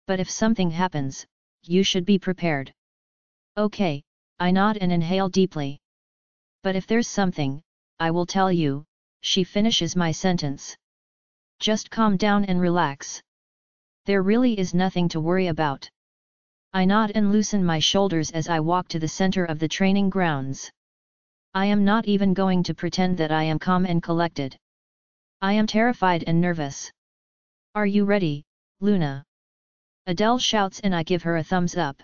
A: But if something happens, you should be prepared. Okay, I nod and inhale deeply. But if there's something, I will tell you, she finishes my sentence. Just calm down and relax. There really is nothing to worry about. I nod and loosen my shoulders as I walk to the center of the training grounds. I am not even going to pretend that I am calm and collected. I am terrified and nervous. Are you ready, Luna? Adele shouts and I give her a thumbs up.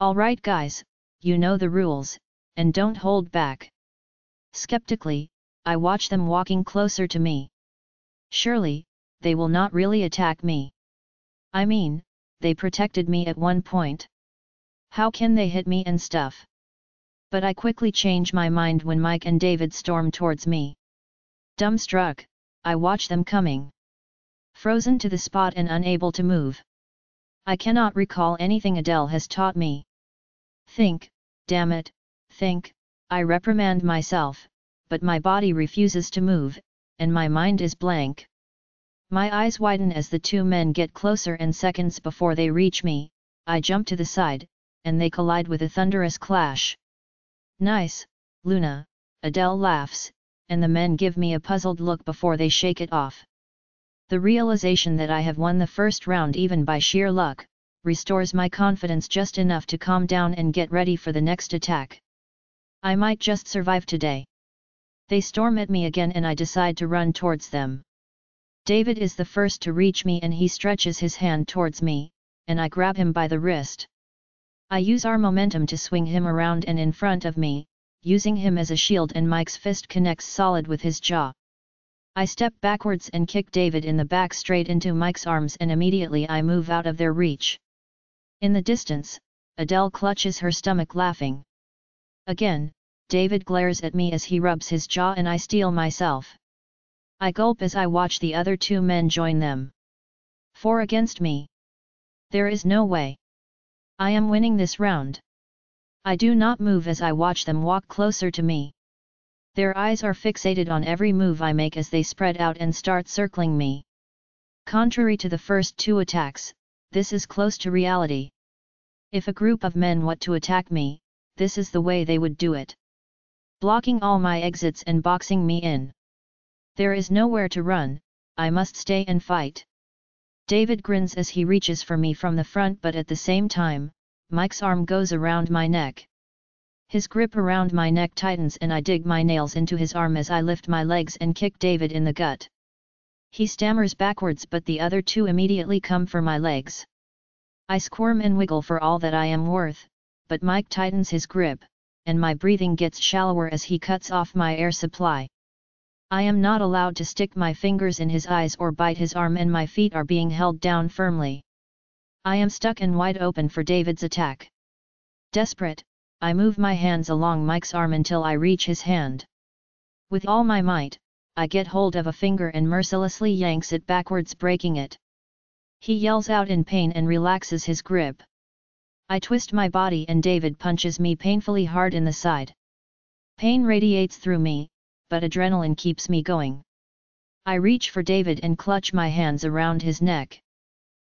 A: All right guys, you know the rules, and don't hold back. Skeptically, I watch them walking closer to me. Surely, they will not really attack me. I mean, they protected me at one point. How can they hit me and stuff? But I quickly change my mind when Mike and David storm towards me. Dumbstruck, I watch them coming. Frozen to the spot and unable to move. I cannot recall anything Adele has taught me. Think, damn it, think, I reprimand myself, but my body refuses to move, and my mind is blank. My eyes widen as the two men get closer and seconds before they reach me, I jump to the side, and they collide with a thunderous clash. Nice, Luna, Adele laughs, and the men give me a puzzled look before they shake it off. The realization that I have won the first round even by sheer luck, restores my confidence just enough to calm down and get ready for the next attack. I might just survive today. They storm at me again and I decide to run towards them. David is the first to reach me and he stretches his hand towards me, and I grab him by the wrist. I use our momentum to swing him around and in front of me, using him as a shield, and Mike's fist connects solid with his jaw. I step backwards and kick David in the back straight into Mike's arms and immediately I move out of their reach. In the distance, Adele clutches her stomach laughing. Again, David glares at me as he rubs his jaw and I steel myself. I gulp as I watch the other two men join them. 4 against me. There is no way. I am winning this round. I do not move as I watch them walk closer to me. Their eyes are fixated on every move I make as they spread out and start circling me. Contrary to the first two attacks, this is close to reality. If a group of men want to attack me, this is the way they would do it. Blocking all my exits and boxing me in. There is nowhere to run, I must stay and fight. David grins as he reaches for me from the front, but at the same time, Mike's arm goes around my neck. His grip around my neck tightens and I dig my nails into his arm as I lift my legs and kick David in the gut. He stammers backwards but the other two immediately come for my legs. I squirm and wiggle for all that I am worth, but Mike tightens his grip, and my breathing gets shallower as he cuts off my air supply. I am not allowed to stick my fingers in his eyes or bite his arm and my feet are being held down firmly. I am stuck and wide open for David's attack. Desperate, I move my hands along Mike's arm until I reach his hand. With all my might, I get hold of a finger and mercilessly yanks it backwards, breaking it. He yells out in pain and relaxes his grip. I twist my body and David punches me painfully hard in the side. Pain radiates through me, but adrenaline keeps me going. I reach for David and clutch my hands around his neck.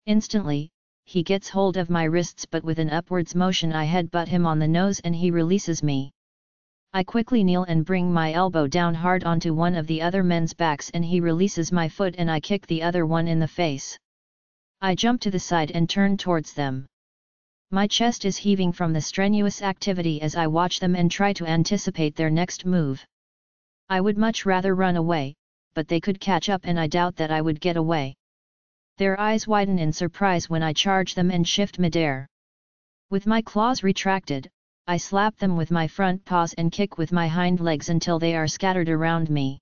A: Instantly, he gets hold of my wrists, but with an upwards motion I headbutt him on the nose and he releases me. I quickly kneel and bring my elbow down hard onto one of the other men's backs and he releases my foot and I kick the other one in the face. I jump to the side and turn towards them. My chest is heaving from the strenuous activity as I watch them and try to anticipate their next move. I would much rather run away, but they could catch up and I doubt that I would get away. Their eyes widen in surprise when I charge them and shift midair. With my claws retracted, I slap them with my front paws and kick with my hind legs until they are scattered around me.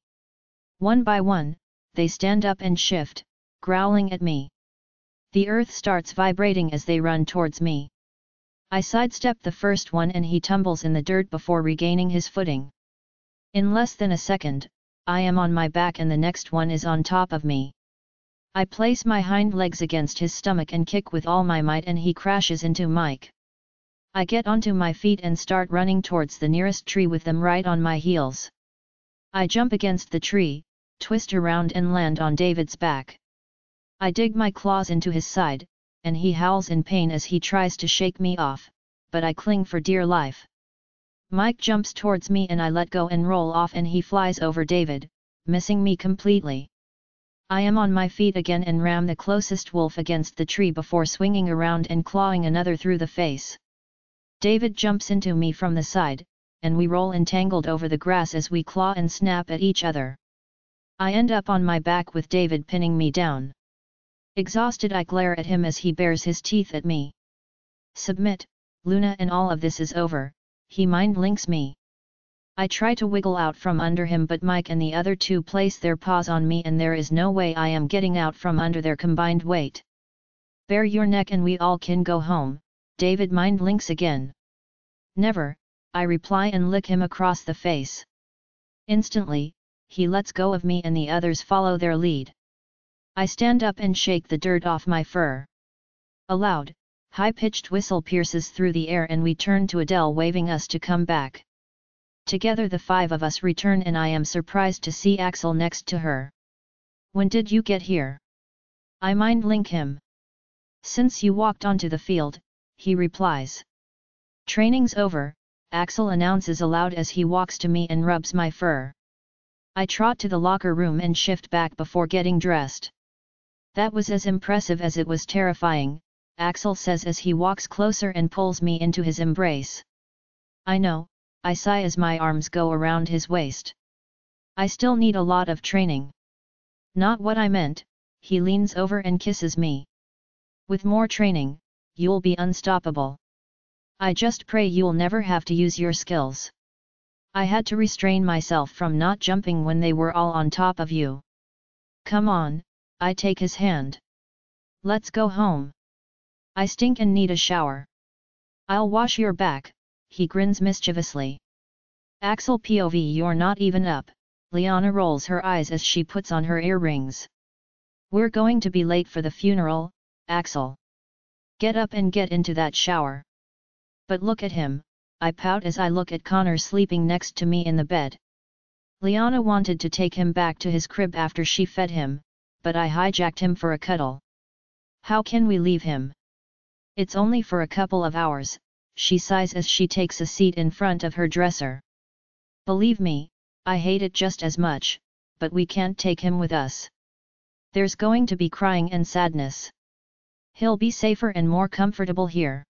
A: One by one, they stand up and shift, growling at me. The earth starts vibrating as they run towards me. I sidestep the first one and he tumbles in the dirt before regaining his footing. In less than a second, I am on my back and the next one is on top of me. I place my hind legs against his stomach and kick with all my might, and he crashes into Mike. I get onto my feet and start running towards the nearest tree with them right on my heels. I jump against the tree, twist around and land on David's back. I dig my claws into his side, and he howls in pain as he tries to shake me off, but I cling for dear life. Mike jumps towards me and I let go and roll off, and he flies over David, missing me completely. I am on my feet again and ram the closest wolf against the tree before swinging around and clawing another through the face. David jumps into me from the side, and we roll entangled over the grass as we claw and snap at each other. I end up on my back with David pinning me down. Exhausted, I glare at him as he bares his teeth at me. Submit, Luna, and all of this is over, he mind links me. I try to wiggle out from under him, but Mike and the other two place their paws on me, and there is no way I am getting out from under their combined weight. Bare your neck and we all can go home, David mind links again. Never, I reply and lick him across the face. Instantly, he lets go of me and the others follow their lead. I stand up and shake the dirt off my fur. A loud, high-pitched whistle pierces through the air and we turn to Adele waving us to come back. Together the five of us return and I am surprised to see Axel next to her. When did you get here? I mind link him. Since you walked onto the field, he replies. Training's over, Axel announces aloud as he walks to me and rubs my fur. I trot to the locker room and shift back before getting dressed. That was as impressive as it was terrifying, Axel says as he walks closer and pulls me into his embrace. I know, I sigh as my arms go around his waist. I still need a lot of training. Not what I meant, he leans over and kisses me. With more training, you'll be unstoppable. I just pray you'll never have to use your skills. I had to restrain myself from not jumping when they were all on top of you. Come on, I take his hand. Let's go home. I stink and need a shower. I'll wash your back, he grins mischievously. Axel POV, you're not even up, Liana rolls her eyes as she puts on her earrings. We're going to be late for the funeral, Axel. Get up and get into that shower. But look at him, I pout as I look at Connor sleeping next to me in the bed. Liana wanted to take him back to his crib after she fed him, but I hijacked him for a cuddle. How can we leave him? It's only for a couple of hours, she sighs as she takes a seat in front of her dresser. Believe me, I hate it just as much, but we can't take him with us. There's going to be crying and sadness. He'll be safer and more comfortable here.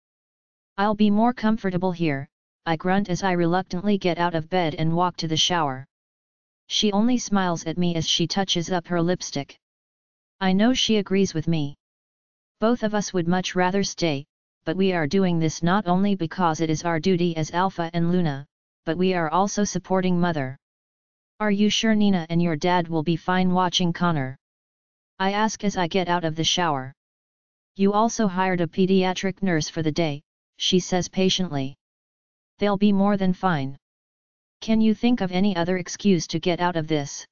A: I'll be more comfortable here, I grunt as I reluctantly get out of bed and walk to the shower. She only smiles at me as she touches up her lipstick. I know she agrees with me. Both of us would much rather stay, but we are doing this not only because it is our duty as Alpha and Luna, but we are also supporting Mother. Are you sure Nina and your dad will be fine watching Connor? I ask as I get out of the shower. You also hired a pediatric nurse for the day, she says patiently. They'll be more than fine. Can you think of any other excuse to get out of this?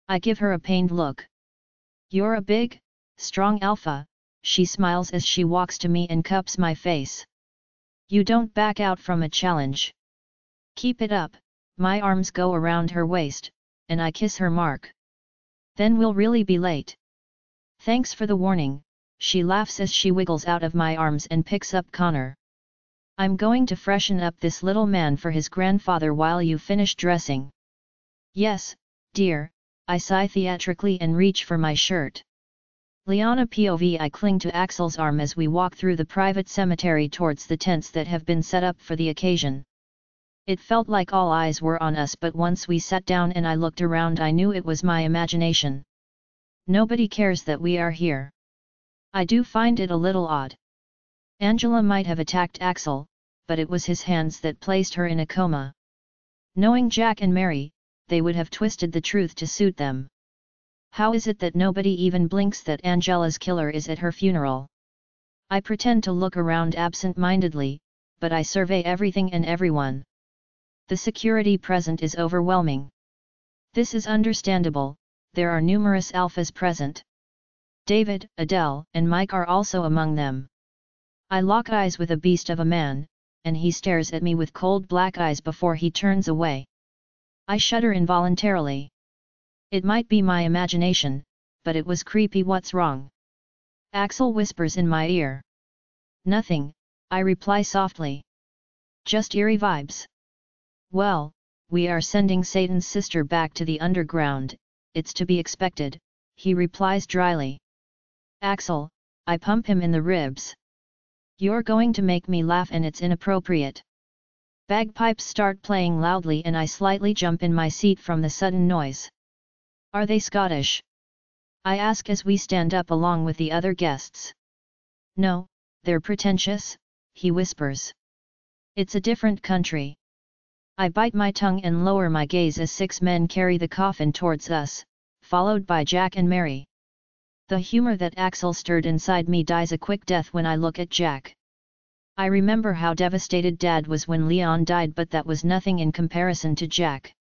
A: I give her a pained look. You're a big, strong alpha, she smiles as she walks to me and cups my face. You don't back out from a challenge. Keep it up, my arms go around her waist, and I kiss her mark. Then we'll really be late. Thanks for the warning, she laughs as she wiggles out of my arms and picks up Connor. I'm going to freshen up this little man for his grandfather while you finish dressing. Yes, dear, I sigh theatrically and reach for my shirt. Liana POV, I cling to Axel's arm as we walk through the private cemetery towards the tents that have been set up for the occasion. It felt like all eyes were on us, but once we sat down and I looked around, I knew it was my imagination. Nobody cares that we are here. I do find it a little odd. Angela might have attacked Axel, but it was his hands that placed her in a coma. Knowing Jack and Mary, they would have twisted the truth to suit them. How is it that nobody even blinks that Angela's killer is at her funeral? I pretend to look around absent-mindedly, but I survey everything and everyone. The security present is overwhelming. This is understandable, there are numerous alphas present. David, Adele, and Mike are also among them. I lock eyes with a beast of a man, and he stares at me with cold black eyes before he turns away. I shudder involuntarily. It might be my imagination, but it was creepy. What's wrong? Axel whispers in my ear. Nothing, I reply softly. Just eerie vibes. Well, we are sending Satan's sister back to the underground, it's to be expected, he replies dryly. Axel, I pump him in the ribs. You're going to make me laugh and it's inappropriate. Bagpipes start playing loudly and I slightly jump in my seat from the sudden noise. Are they Scottish? I ask as we stand up along with the other guests. No, they're pretentious, he whispers. It's a different country. I bite my tongue and lower my gaze as 6 men carry the coffin towards us, followed by Jack and Mary. The humor that Axel stirred inside me dies a quick death when I look at Jack. I remember how devastated Dad was when Leon died, but that was nothing in comparison to Jack.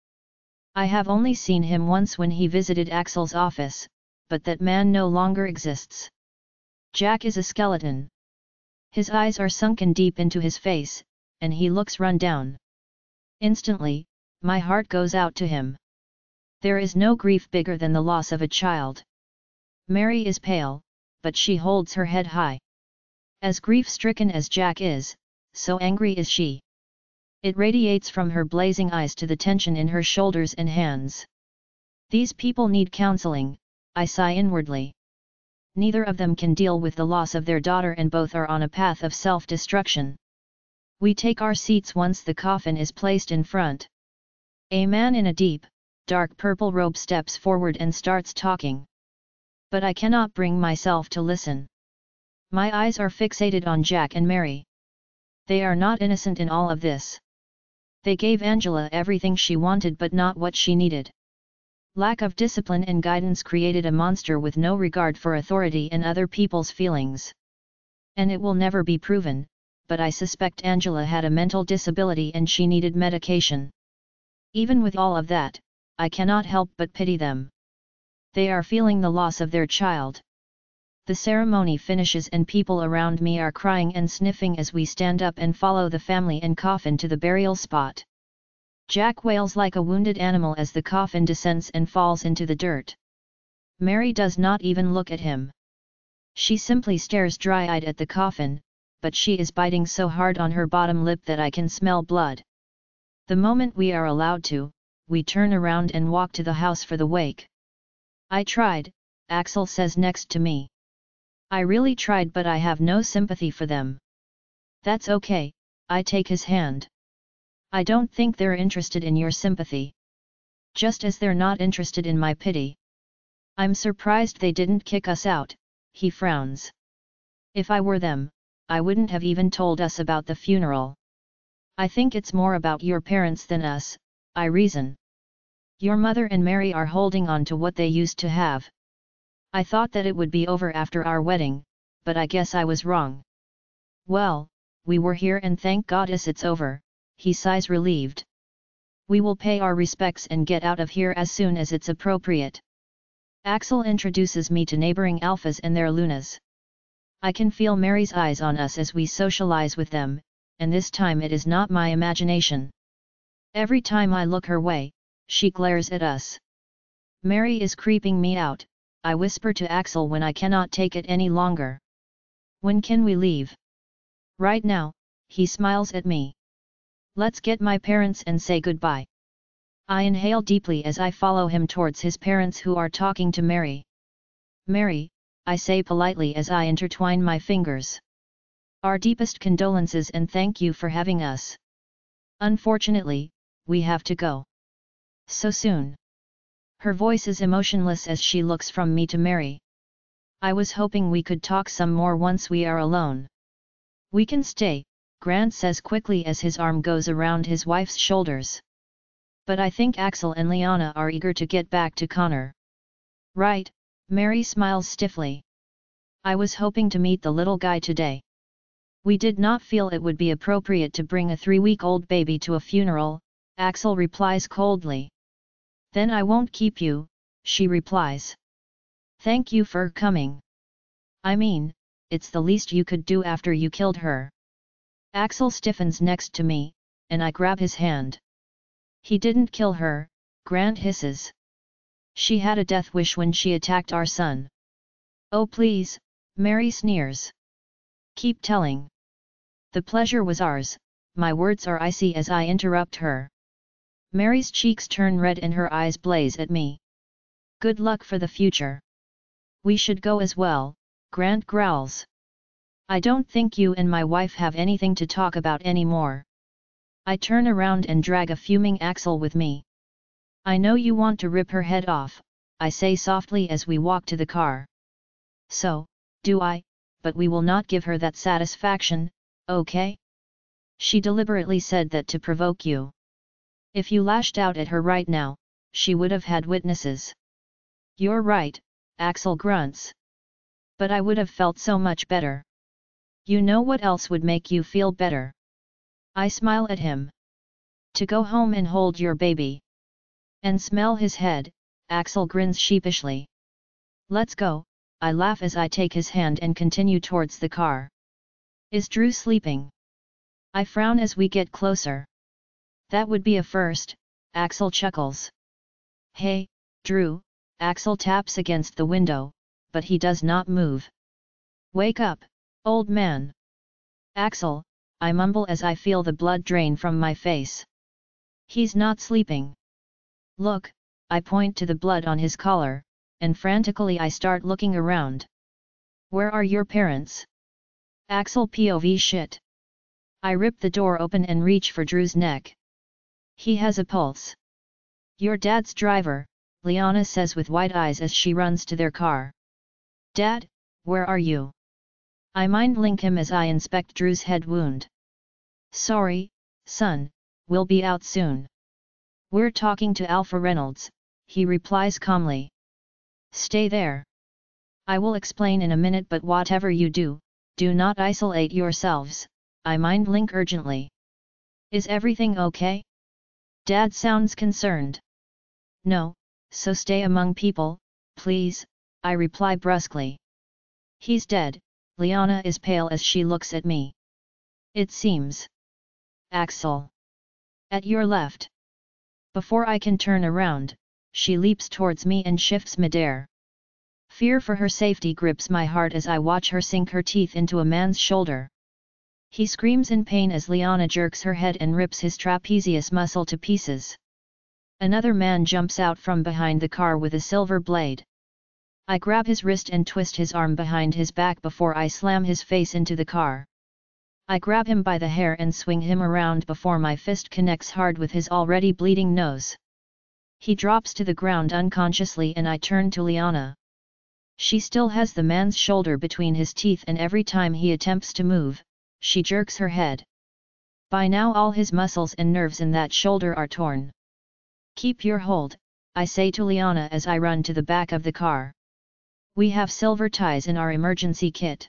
A: I have only seen him once when he visited Axel's office, but that man no longer exists. Jack is a skeleton. His eyes are sunken deep into his face, and he looks run down. Instantly, my heart goes out to him. There is no grief bigger than the loss of a child. Mary is pale, but she holds her head high. As grief-stricken as Jack is, so angry is she. It radiates from her blazing eyes to the tension in her shoulders and hands. These people need counseling, I sigh inwardly. Neither of them can deal with the loss of their daughter and both are on a path of self-destruction. We take our seats once the coffin is placed in front. A man in a deep, dark purple robe steps forward and starts talking. But I cannot bring myself to listen. My eyes are fixated on Jack and Mary. They are not innocent in all of this. They gave Angela everything she wanted but not what she needed. Lack of discipline and guidance created a monster with no regard for authority and other people's feelings. And it will never be proven, but I suspect Angela had a mental disability and she needed medication. Even with all of that, I cannot help but pity them. They are feeling the loss of their child. The ceremony finishes and people around me are crying and sniffing as we stand up and follow the family and coffin to the burial spot. Jack wails like a wounded animal as the coffin descends and falls into the dirt. Mary does not even look at him. She simply stares dry-eyed at the coffin, but she is biting so hard on her bottom lip that I can smell blood. The moment we are allowed to, we turn around and walk to the house for the wake. I tried, Axel says next to me. I really tried, but I have no sympathy for them. That's okay, I take his hand. I don't think they're interested in your sympathy. Just as they're not interested in my pity. I'm surprised they didn't kick us out, he frowns. If I were them, I wouldn't have even told us about the funeral. I think it's more about your parents than us, I reason. Your mother and Mary are holding on to what they used to have. I thought that it would be over after our wedding, but I guess I was wrong. Well, we were here and thank goddess it's over, he sighs relieved. We will pay our respects and get out of here as soon as it's appropriate. Axel introduces me to neighboring alphas and their lunas. I can feel Mary's eyes on us as we socialize with them, and this time it is not my imagination. Every time I look her way, she glares at us. Mary is creeping me out, I whisper to Axel when I cannot take it any longer. When can we leave? Right now, he smiles at me. Let's get my parents and say goodbye. I inhale deeply as I follow him towards his parents who are talking to Mary. Mary, I say politely as I intertwine my fingers. Our deepest condolences and thank you for having us. Unfortunately, we have to go. So soon. Her voice is emotionless as she looks from me to Mary. I was hoping we could talk some more once we are alone. We can stay, Grant says quickly as his arm goes around his wife's shoulders. But I think Axel and Liana are eager to get back to Connor. Right, Mary smiles stiffly. I was hoping to meet the little guy today. We did not feel it would be appropriate to bring a 3-week-old baby to a funeral, Axel replies coldly. Then I won't keep you, she replies. Thank you for coming. I mean, it's the least you could do after you killed her. Axel stiffens next to me, and I grab his hand. He didn't kill her, Grant hisses. She had a death wish when she attacked our son. Oh please, Mary sneers. Keep telling. The pleasure was ours, my words are icy as I interrupt her. Mary's cheeks turn red and her eyes blaze at me. Good luck for the future. We should go as well, Grant growls. I don't think you and my wife have anything to talk about anymore. I turn around and drag a fuming Axel with me. I know you want to rip her head off, I say softly as we walk to the car. So, do I, but we will not give her that satisfaction, okay? She deliberately said that to provoke you. If you lashed out at her right now, she would have had witnesses. You're right, Axel grunts. But I would have felt so much better. You know what else would make you feel better? I smile at him. To go home and hold your baby. And smell his head, Axel grins sheepishly. Let's go, I laugh as I take his hand and continue towards the car. Is Drew sleeping? I frown as we get closer. That would be a first, Axel chuckles. Hey, Drew, Axel taps against the window, but he does not move. Wake up, old man. Axel, I mumble as I feel the blood drain from my face. He's not sleeping. Look, I point to the blood on his collar, and frantically I start looking around. Where are your parents? Axel POV shit. I rip the door open and reach for Drew's neck. He has a pulse. Your dad's driver, Liana says with wide eyes as she runs to their car. Dad, where are you? I mind link him as I inspect Drew's head wound. Sorry, son, we'll be out soon. We're talking to Alpha Reynolds, he replies calmly. Stay there. I will explain in a minute, but whatever you do, do not isolate yourselves, I mind link urgently. Is everything okay? Dad sounds concerned. No, so stay among people, please, I reply brusquely. He's dead, Liana is pale as she looks at me. It seems. Axel. At your left. Before I can turn around, she leaps towards me and shifts midair. Fear for her safety grips my heart as I watch her sink her teeth into a man's shoulder. He screams in pain as Liana jerks her head and rips his trapezius muscle to pieces. Another man jumps out from behind the car with a silver blade. I grab his wrist and twist his arm behind his back before I slam his face into the car. I grab him by the hair and swing him around before my fist connects hard with his already bleeding nose. He drops to the ground unconsciously and I turn to Liana. She still has the man's shoulder between his teeth and every time he attempts to move, she jerks her head. By now all his muscles and nerves in that shoulder are torn. Keep your hold, I say to Liana as I run to the back of the car. We have silver ties in our emergency kit.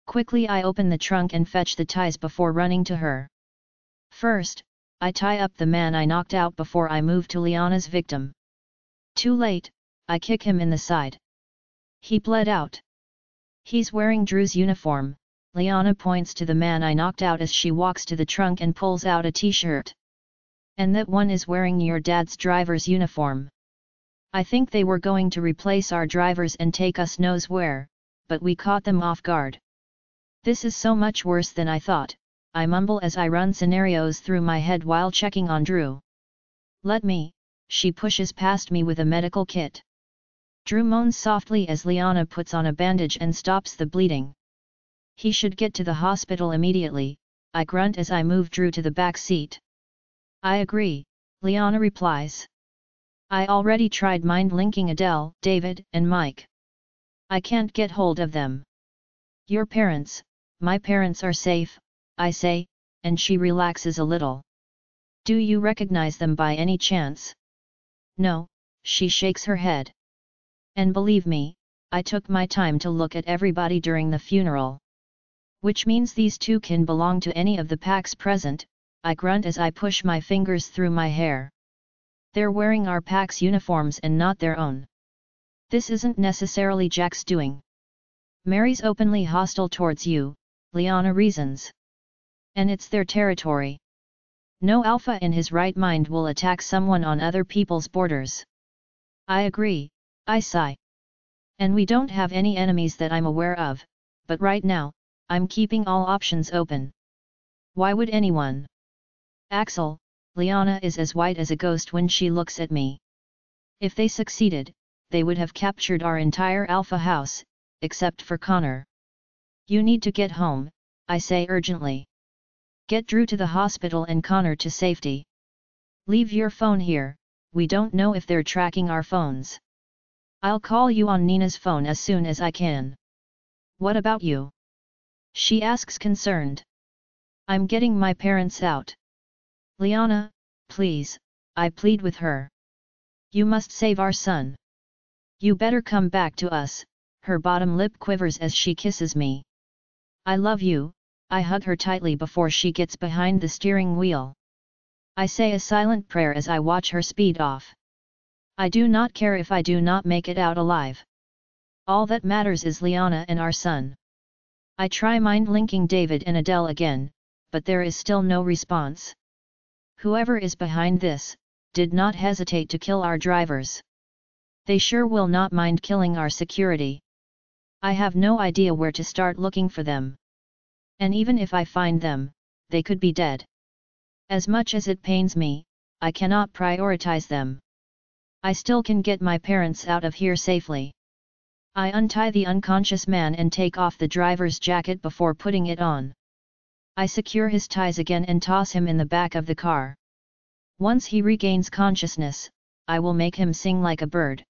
A: Quickly I open the trunk and fetch the ties before running to her. First, I tie up the man I knocked out before I move to Liana's victim. Too late, I kick him in the side. He bled out. He's wearing Drew's uniform, Liana points to the man I knocked out as she walks to the trunk and pulls out a t-shirt. And that one is wearing your dad's driver's uniform. I think they were going to replace our drivers and take us knows where, but we caught them off guard. This is so much worse than I thought, I mumble as I run scenarios through my head while checking on Drew. Let me, she pushes past me with a medical kit. Drew moans softly as Liana puts on a bandage and stops the bleeding. He should get to the hospital immediately, I grunt as I move Drew to the back seat. I agree, Liana replies. I already tried mind-linking Adele, David, and Mike. I can't get hold of them. Your parents, my parents are safe, I say, and she relaxes a little. Do you recognize them by any chance? No, she shakes her head. And believe me, I took my time to look at everybody during the funeral. Which means these two can belong to any of the packs present, I grunt as I push my fingers through my hair. They're wearing our pack's uniforms and not their own. This isn't necessarily Jack's doing. Mary's openly hostile towards you, Liana reasons. And it's their territory. No alpha in his right mind will attack someone on other people's borders. I agree, I sigh. And we don't have any enemies that I'm aware of, but right now, I'm keeping all options open. Why would anyone? Axel, Liana is as white as a ghost when she looks at me. If they succeeded, they would have captured our entire Alpha house, except for Connor. You need to get home, I say urgently. Get Drew to the hospital and Connor to safety. Leave your phone here, we don't know if they're tracking our phones. I'll call you on Nina's phone as soon as I can. What about you? She asks concerned. I'm getting my parents out. Liana, please, I plead with her. You must save our son. You better come back to us, her bottom lip quivers as she kisses me. I love you, I hug her tightly before she gets behind the steering wheel. I say a silent prayer as I watch her speed off. I do not care if I do not make it out alive. All that matters is Liana and our son. I try mind-linking David and Adele again, but there is still no response. Whoever is behind this, did not hesitate to kill our drivers. They sure will not mind killing our security. I have no idea where to start looking for them. And even if I find them, they could be dead. As much as it pains me, I cannot prioritize them. I still can get my parents out of here safely. I untie the unconscious man and take off the driver's jacket before putting it on. I secure his ties again and toss him in the back of the car. Once he regains consciousness, I will make him sing like a bird.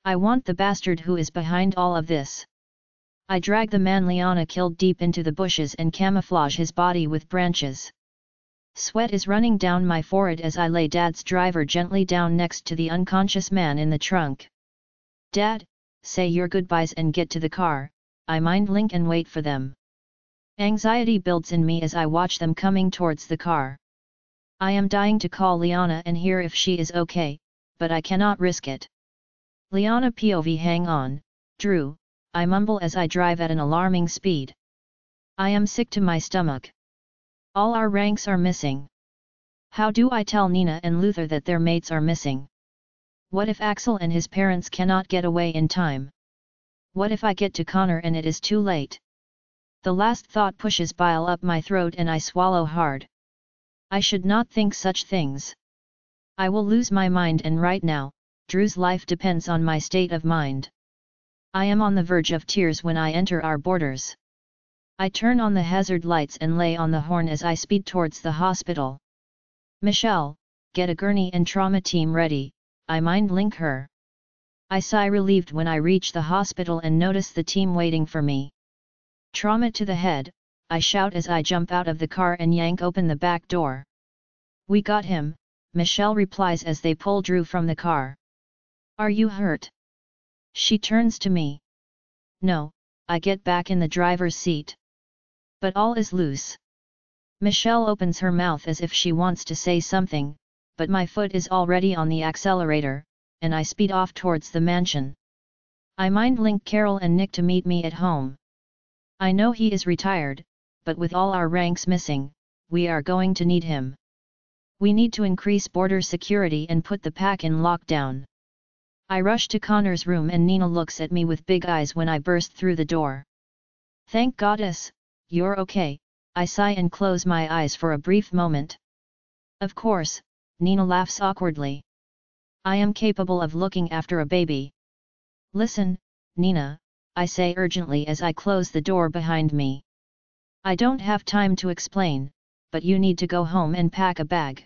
A: I want the bastard who is behind all of this. I drag the man Liana killed deep into the bushes and camouflage his body with branches. Sweat is running down my forehead as I lay Dad's driver gently down next to the unconscious man in the trunk. Dad, say your goodbyes and get to the car, I mind-link and wait for them. Anxiety builds in me as I watch them coming towards the car. I am dying to call Liana and hear if she is okay, but I cannot risk it. Liana POV hang on, Drew, I mumble as I drive at an alarming speed. I am sick to my stomach. All our ranks are missing. How do I tell Nina and Luther that their mates are missing? What if Axel and his parents cannot get away in time? What if I get to Connor and it is too late? The last thought pushes bile up my throat and I swallow hard. I should not think such things. I will lose my mind, and right now, Drew's life depends on my state of mind. I am on the verge of tears when I enter our borders. I turn on the hazard lights and lay on the horn as I speed towards the hospital. Michelle, get a gurney and trauma team ready, I mind-link her. I sigh relieved when I reach the hospital and notice the team waiting for me. Trauma to the head, I shout as I jump out of the car and yank open the back door. We got him, Michelle replies as they pull Drew from the car. Are you hurt? She turns to me. No, I get back in the driver's seat. But all is loose. Michelle opens her mouth as if she wants to say something, but my foot is already on the accelerator, and I speed off towards the mansion. I mind-link Carol and Nick to meet me at home. I know he is retired, but with all our ranks missing, we are going to need him. We need to increase border security and put the pack in lockdown. I rush to Connor's room and Nina looks at me with big eyes when I burst through the door. Thank goddess, you're okay, I sigh and close my eyes for a brief moment. Of course, Nina laughs awkwardly. I am capable of looking after a baby. Listen, Nina, I say urgently as I close the door behind me. I don't have time to explain, but you need to go home and pack a bag.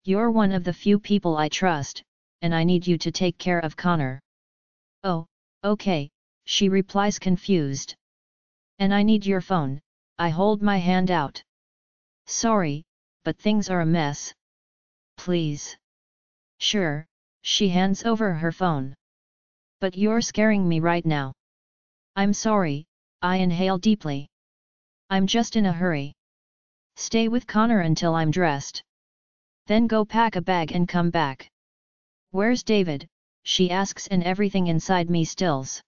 A: You're one of the few people I trust, and I need you to take care of Connor. Oh, okay, she replies confused. And I need your phone, I hold my hand out. Sorry, but things are a mess. Please. Sure, she hands over her phone. But you're scaring me right now. I'm sorry, I inhale deeply. I'm just in a hurry. Stay with Connor until I'm dressed. Then go pack a bag and come back. Where's David? She asks and everything inside me stills.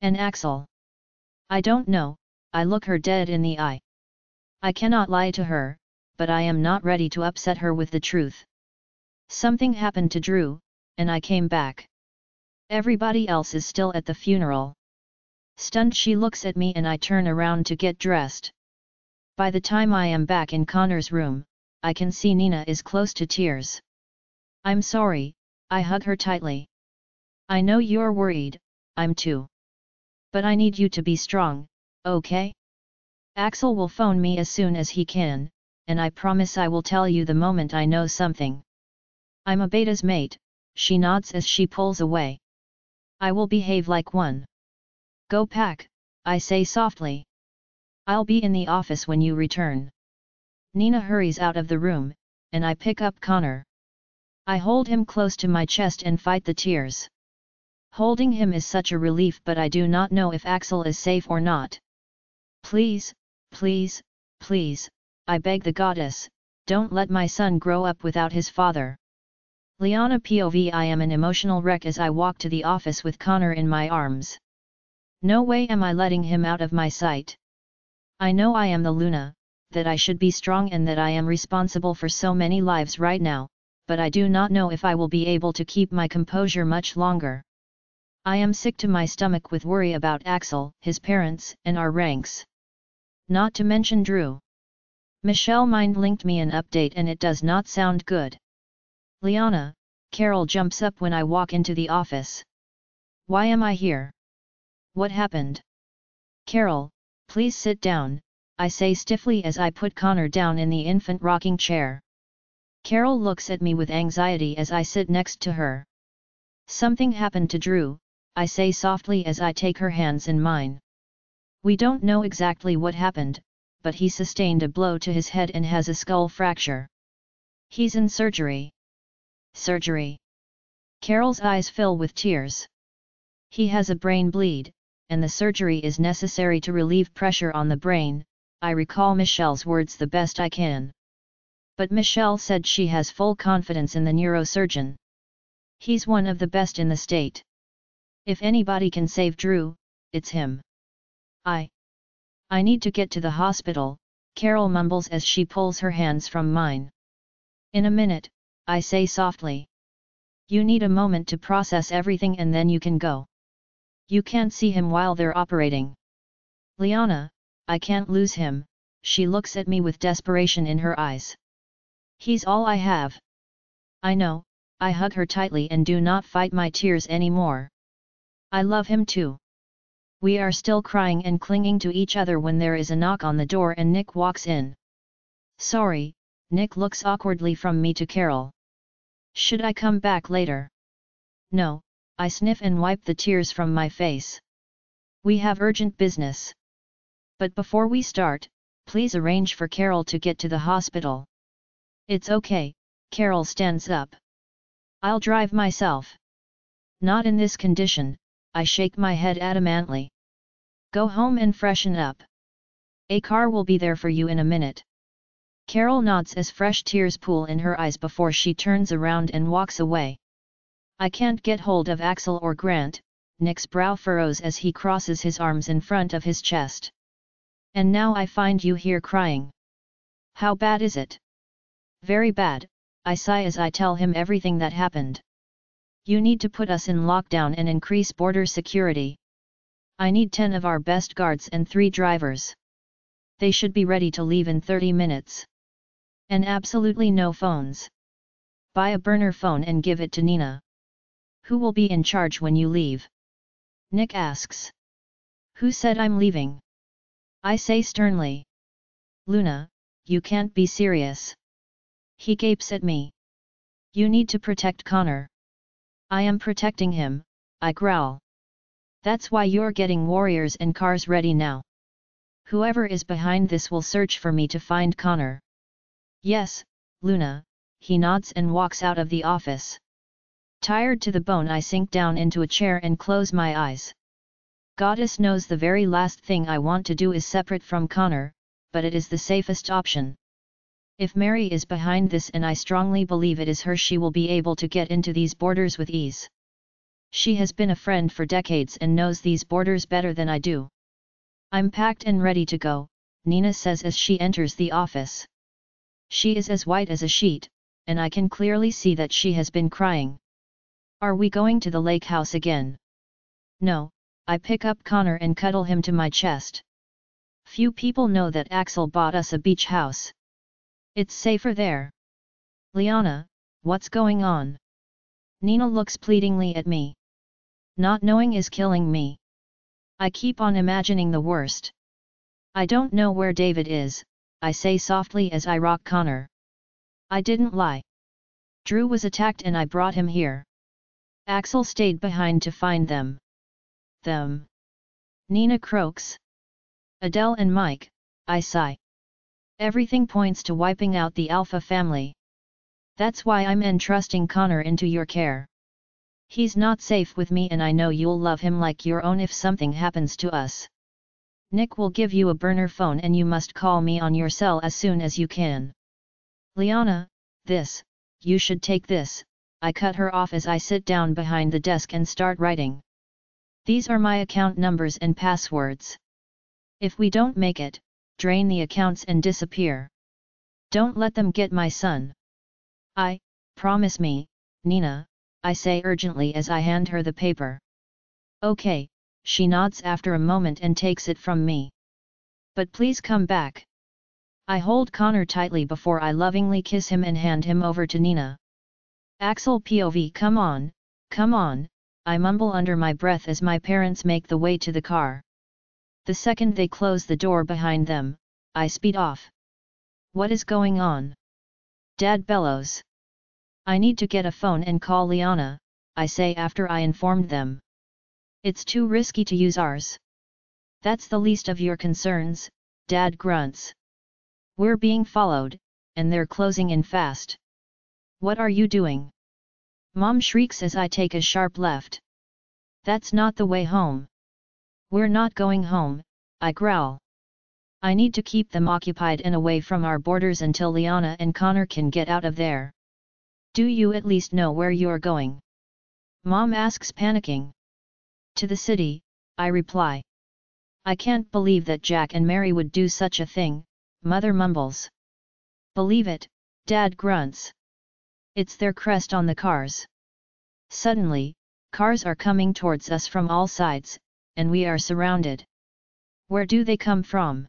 A: And Axel? I don't know, I look her dead in the eye. I cannot lie to her, but I am not ready to upset her with the truth. Something happened to Drew, and I came back. Everybody else is still at the funeral. Stunned, she looks at me and I turn around to get dressed. By the time I am back in Connor's room, I can see Nina is close to tears. I'm sorry, I hug her tightly. I know you're worried, I'm too. But I need you to be strong, okay? Axel will phone me as soon as he can, and I promise I will tell you the moment I know something. I'm a Beta's mate, she nods as she pulls away. I will behave like one. Go pack, I say softly. I'll be in the office when you return. Nina hurries out of the room, and I pick up Connor. I hold him close to my chest and fight the tears. Holding him is such a relief, but I do not know if Axel is safe or not. Please, please, please, I beg the goddess, don't let my son grow up without his father. Liana POV. I am an emotional wreck as I walk to the office with Connor in my arms. No way am I letting him out of my sight. I know I am the Luna, that I should be strong and that I am responsible for so many lives right now, but I do not know if I will be able to keep my composure much longer. I am sick to my stomach with worry about Axel, his parents, and our ranks. Not to mention Drew. Michelle mind-linked me an update and it does not sound good. Liana, Carol jumps up when I walk into the office. Why am I here? What happened? Carol, please sit down, I say stiffly as I put Connor down in the infant rocking chair. Carol looks at me with anxiety as I sit next to her. Something happened to Drew, I say softly as I take her hands in mine. We don't know exactly what happened, but he sustained a blow to his head and has a skull fracture. He's in surgery. Surgery. Carol's eyes fill with tears. He has a brain bleed, and the surgery is necessary to relieve pressure on the brain. I recall Michelle's words the best I can. But Michelle said she has full confidence in the neurosurgeon. He's one of the best in the state. If anybody can save Drew, it's him. I need to get to the hospital, Carol mumbles as she pulls her hands from mine. In a minute, I say softly. You need a moment to process everything and then you can go. You can't see him while they're operating. Liana, I can't lose him, she looks at me with desperation in her eyes. He's all I have. I know, I hug her tightly and do not fight my tears anymore. I love him too. We are still crying and clinging to each other when there is a knock on the door and Nick walks in. Sorry, Nick looks awkwardly from me to Carol. Should I come back later? No, I sniff and wipe the tears from my face. We have urgent business. But before we start, please arrange for Carol to get to the hospital. It's okay, Carol stands up. I'll drive myself. Not in this condition, I shake my head adamantly. Go home and freshen up. A car will be there for you in a minute. Carol nods as fresh tears pool in her eyes before she turns around and walks away. I can't get hold of Axel or Grant, Nick's brow furrows as he crosses his arms in front of his chest. And now I find you here crying. How bad is it? Very bad, I sigh as I tell him everything that happened. You need to put us in lockdown and increase border security. I need 10 of our best guards and 3 drivers. They should be ready to leave in 30 minutes. And absolutely no phones. Buy a burner phone and give it to Nina. Who will be in charge when you leave? Nick asks. Who said I'm leaving? I say sternly. Luna, you can't be serious. He gapes at me. You need to protect Connor. I am protecting him, I growl. That's why you're getting warriors and cars ready now. Whoever is behind this will search for me to find Connor. Yes, Luna, he nods and walks out of the office. Tired to the bone, I sink down into a chair and close my eyes. Goddess knows the very last thing I want to do is separate from Connor, but it is the safest option. If Mary is behind this, and I strongly believe it is her, she will be able to get into these borders with ease. She has been a friend for decades and knows these borders better than I do. I'm packed and ready to go, Nina says as she enters the office. She is as white as a sheet, and I can clearly see that she has been crying. Are we going to the lake house again? No, I pick up Connor and cuddle him to my chest. Few people know that Axel bought us a beach house. It's safer there. Liana, what's going on? Nina looks pleadingly at me. Not knowing is killing me. I keep on imagining the worst. I don't know where David is, I say softly as I rock Connor. I didn't lie. Drew was attacked and I brought him here. Axel stayed behind to find them. Them. Nina croaks. Adele and Mike, I sigh. Everything points to wiping out the Alpha family. That's why I'm entrusting Connor into your care. He's not safe with me and I know you'll love him like your own if something happens to us. Nick will give you a burner phone and you must call me on your cell as soon as you can. Liana, you should take this, I cut her off as I sit down behind the desk and start writing. These are my account numbers and passwords. If we don't make it, drain the accounts and disappear. Don't let them get my son. Promise me, Nina, I say urgently as I hand her the paper. Okay, she nods after a moment and takes it from me. But please come back. I hold Connor tightly before I lovingly kiss him and hand him over to Nina. Axel POV, come on, I mumble under my breath as my parents make the way to the car. The second they close the door behind them, I speed off. What is going on? Dad bellows. I need to get a phone and call Liana, I say after I informed them. It's too risky to use ours. That's the least of your concerns, Dad grunts. We're being followed, and they're closing in fast. What are you doing? Mom shrieks as I take a sharp left. That's not the way home. We're not going home, I growl. I need to keep them occupied and away from our borders until Liana and Connor can get out of there. Do you at least know where you're going? Mom asks, panicking. To the city, I reply. I can't believe that Jack and Mary would do such a thing, Mother mumbles. Believe it, Dad grunts. It's their crest on the cars. Suddenly, cars are coming towards us from all sides, and we are surrounded. Where do they come from?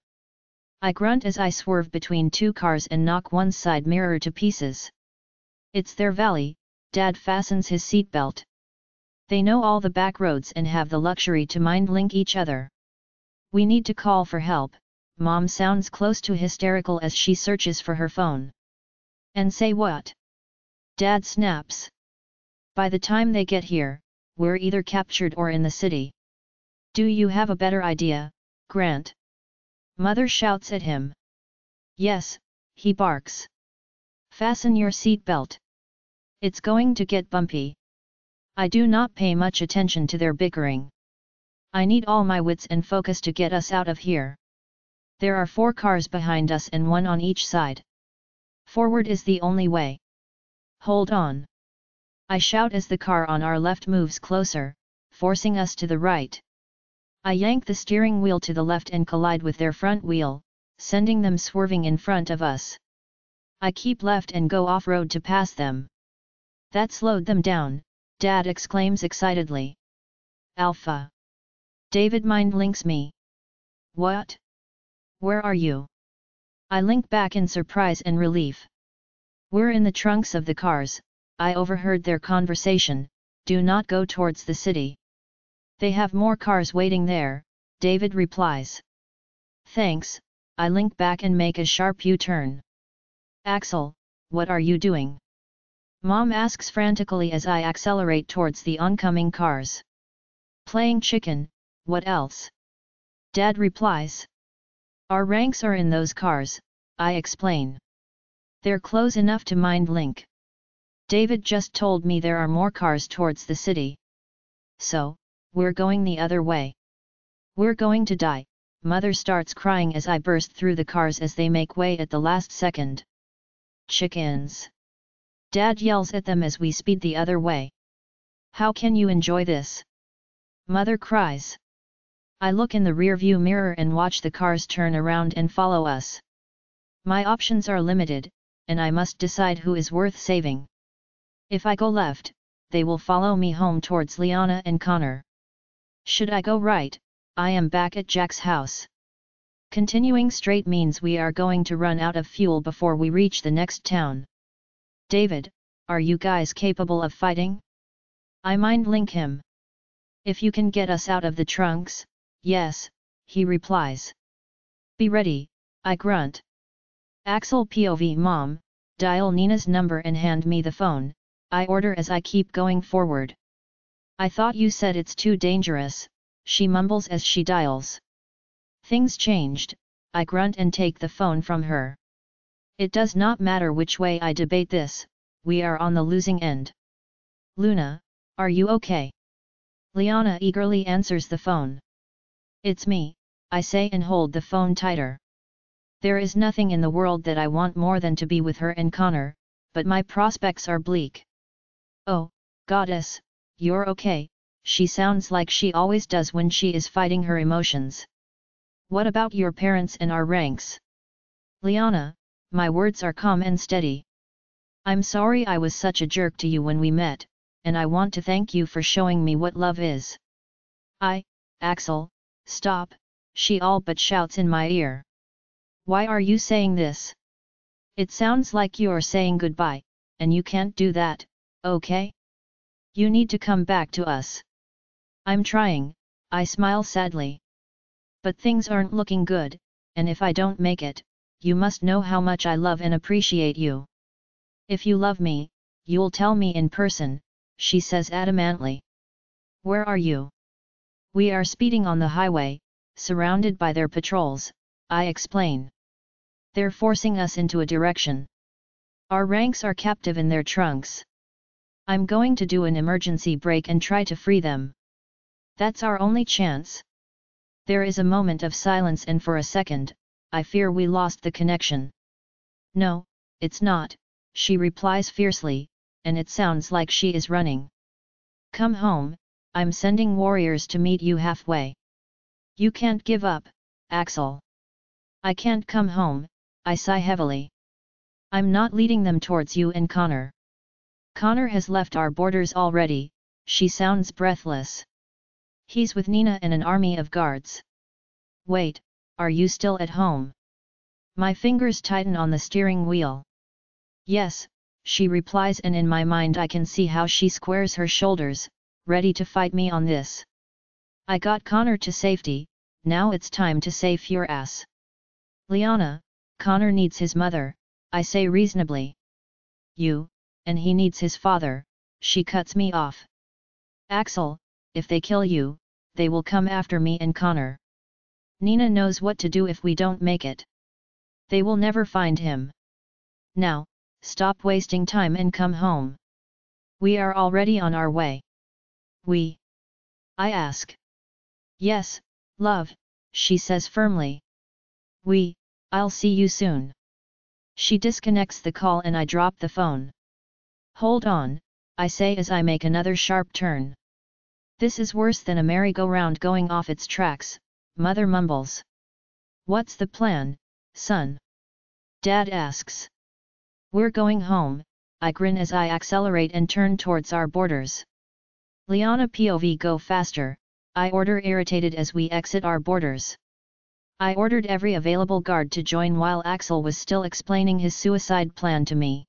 A: I grunt as I swerve between two cars and knock one side mirror to pieces. It's their valley, Dad fastens his seatbelt. They know all the back roads and have the luxury to mind-link each other. We need to call for help, Mom sounds close to hysterical as she searches for her phone. And say what? Dad snaps. By the time they get here, we're either captured or in the city. Do you have a better idea, Grant? Mother shouts at him. Yes, he barks. Fasten your seatbelt. It's going to get bumpy. I do not pay much attention to their bickering. I need all my wits and focus to get us out of here. There are 4 cars behind us and 1 on each side. Forward is the only way. Hold on. I shout as the car on our left moves closer, forcing us to the right. I yank the steering wheel to the left and collide with their front wheel, sending them swerving in front of us. I keep left and go off-road to pass them. That slowed them down, Dad exclaims excitedly. Alpha. David mind links me. What? Where are you? I link back in surprise and relief. We're in the trunks of the cars, I overheard their conversation, do not go towards the city. They have more cars waiting there, David replies. Thanks, I link back and make a sharp U-turn. Axel, what are you doing? Mom asks frantically as I accelerate towards the oncoming cars. Playing chicken, what else? Dad replies. Our ranks are in those cars, I explain. They're close enough to mind link. David just told me there are more cars towards the city. So, we're going the other way. We're going to die, Mother starts crying as I burst through the cars as they make way at the last second. Chickens! Dad yells at them as we speed the other way. How can you enjoy this? Mother cries. I look in the rearview mirror and watch the cars turn around and follow us. My options are limited, and I must decide who is worth saving. If I go left, they will follow me home towards Liana and Connor. Should I go right, I am back at Jack's house. Continuing straight means we are going to run out of fuel before we reach the next town. David, are you guys capable of fighting? I mind link him. If you can get us out of the trunks, yes, he replies. Be ready, I grunt. Axel POV Mom, dial Nina's number and hand me the phone, I order as I keep going forward. I thought you said it's too dangerous, she mumbles as she dials. Things changed, I grunt and take the phone from her. It does not matter which way I debate this, we are on the losing end. Luna, are you okay? Liana eagerly answers the phone. It's me, I say and hold the phone tighter. There is nothing in the world that I want more than to be with her and Connor, but my prospects are bleak. Oh, goddess, you're okay, she sounds like she always does when she is fighting her emotions. What about your parents and our ranks? Liana, my words are calm and steady. I'm sorry I was such a jerk to you when we met, and I want to thank you for showing me what love is. Axel, stop, she all but shouts in my ear. Why are you saying this? It sounds like you're saying goodbye, and you can't do that, okay? You need to come back to us. I'm trying, I smile sadly. But things aren't looking good, and if I don't make it, you must know how much I love and appreciate you. If you love me, you'll tell me in person, she says adamantly. Where are you? We are speeding on the highway, surrounded by their patrols, I explain. They're forcing us into a direction. Our ranks are captive in their trunks. I'm going to do an emergency brake and try to free them. That's our only chance. There is a moment of silence and for a second, I fear we lost the connection. No, it's not, she replies fiercely, and it sounds like she is running. Come home, I'm sending warriors to meet you halfway. You can't give up, Axel. I can't come home, I sigh heavily. I'm not leading them towards you and Connor. Connor has left our borders already, she sounds breathless. He's with Nina and an army of guards. Wait, are you still at home? My fingers tighten on the steering wheel. Yes, she replies, and in my mind I can see how she squares her shoulders, ready to fight me on this. I got Connor to safety, now it's time to save your ass. Liana, Connor needs his mother, I say reasonably. And he needs his father, she cuts me off. Axel, if they kill you, they will come after me and Connor. Nina knows what to do if we don't make it. They will never find him. Now, stop wasting time and come home. We are already on our way. We? I ask. Yes, love, she says firmly. I'll see you soon. She disconnects the call and I drop the phone. Hold on, I say as I make another sharp turn. This is worse than a merry-go-round going off its tracks, Mother mumbles. What's the plan, son? Dad asks. We're going home, I grin as I accelerate and turn towards our borders. Liana POV go faster, I order irritated as we exit our borders. I ordered every available guard to join while Axel was still explaining his suicide plan to me.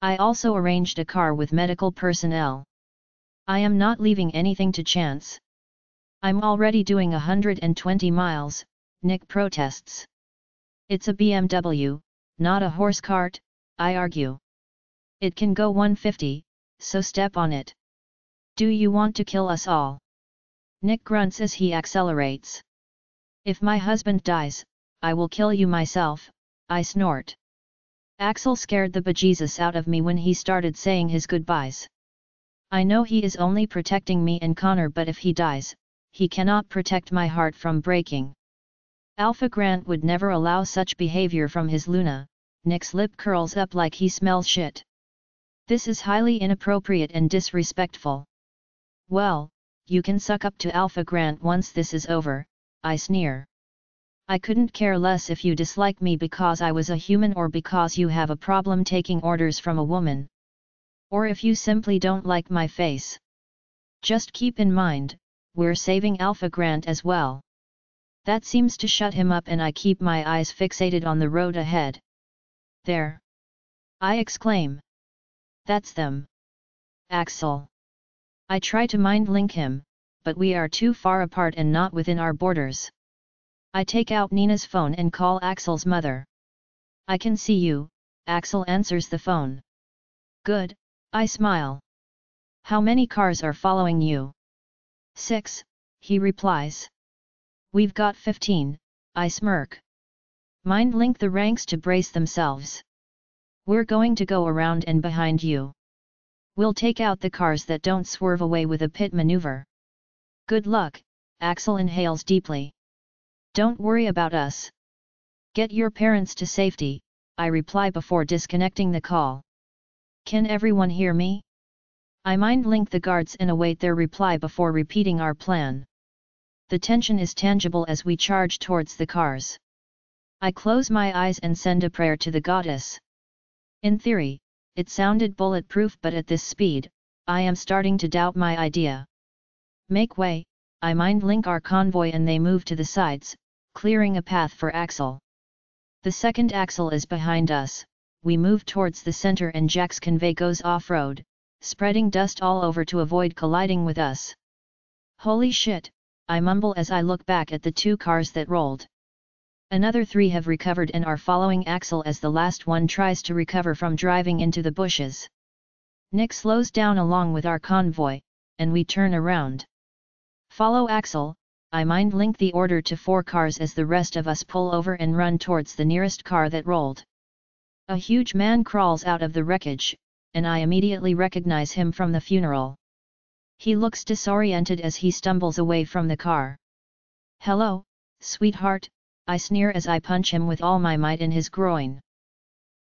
A: I also arranged a car with medical personnel. I am not leaving anything to chance. I'm already doing 120 miles, Nick protests. It's a BMW, not a horse cart, I argue. It can go 150, so step on it. Do you want to kill us all? Nick grunts as he accelerates. If my husband dies, I will kill you myself, I snort. Axel scared the bejesus out of me when he started saying his goodbyes. I know he is only protecting me and Connor, but if he dies, he cannot protect my heart from breaking. Alpha Grant would never allow such behavior from his Luna. Nick's lip curls up like he smells shit. This is highly inappropriate and disrespectful. Well, you can suck up to Alpha Grant once this is over, I sneer. I couldn't care less if you dislike me because I was a human or because you have a problem taking orders from a woman. Or if you simply don't like my face. Just keep in mind, we're saving Alpha Grant as well. That seems to shut him up and I keep my eyes fixated on the road ahead. There! I exclaim. That's them. Axel. I try to mind link him, but we are too far apart and not within our borders. I take out Nina's phone and call Axel's mother. I can see you, Axel answers the phone. Good, I smile. How many cars are following you? 6, he replies. We've got 15, I smirk. Mind link the ranks to brace themselves. We're going to go around and behind you. We'll take out the cars that don't swerve away with a pit maneuver. Good luck, Axel inhales deeply. Don't worry about us. Get your parents to safety, I reply before disconnecting the call. Can everyone hear me? I mind link the guards and await their reply before repeating our plan. The tension is tangible as we charge towards the cars. I close my eyes and send a prayer to the goddess. In theory, it sounded bulletproof, but at this speed, I am starting to doubt my idea. Make way, I mind link our convoy and they move to the sides, clearing a path for Axel. The second Axel is behind us, we move towards the center and Jack's convoy goes off-road, spreading dust all over to avoid colliding with us. Holy shit, I mumble as I look back at the 2 cars that rolled. Another 3 have recovered and are following Axel as the last one tries to recover from driving into the bushes. Nick slows down along with our convoy, and we turn around. Follow Axel, I mind link the order to 4 cars as the rest of us pull over and run towards the nearest car that rolled. A huge man crawls out of the wreckage, and I immediately recognize him from the funeral. He looks disoriented as he stumbles away from the car. Hello, sweetheart, I sneer as I punch him with all my might in his groin.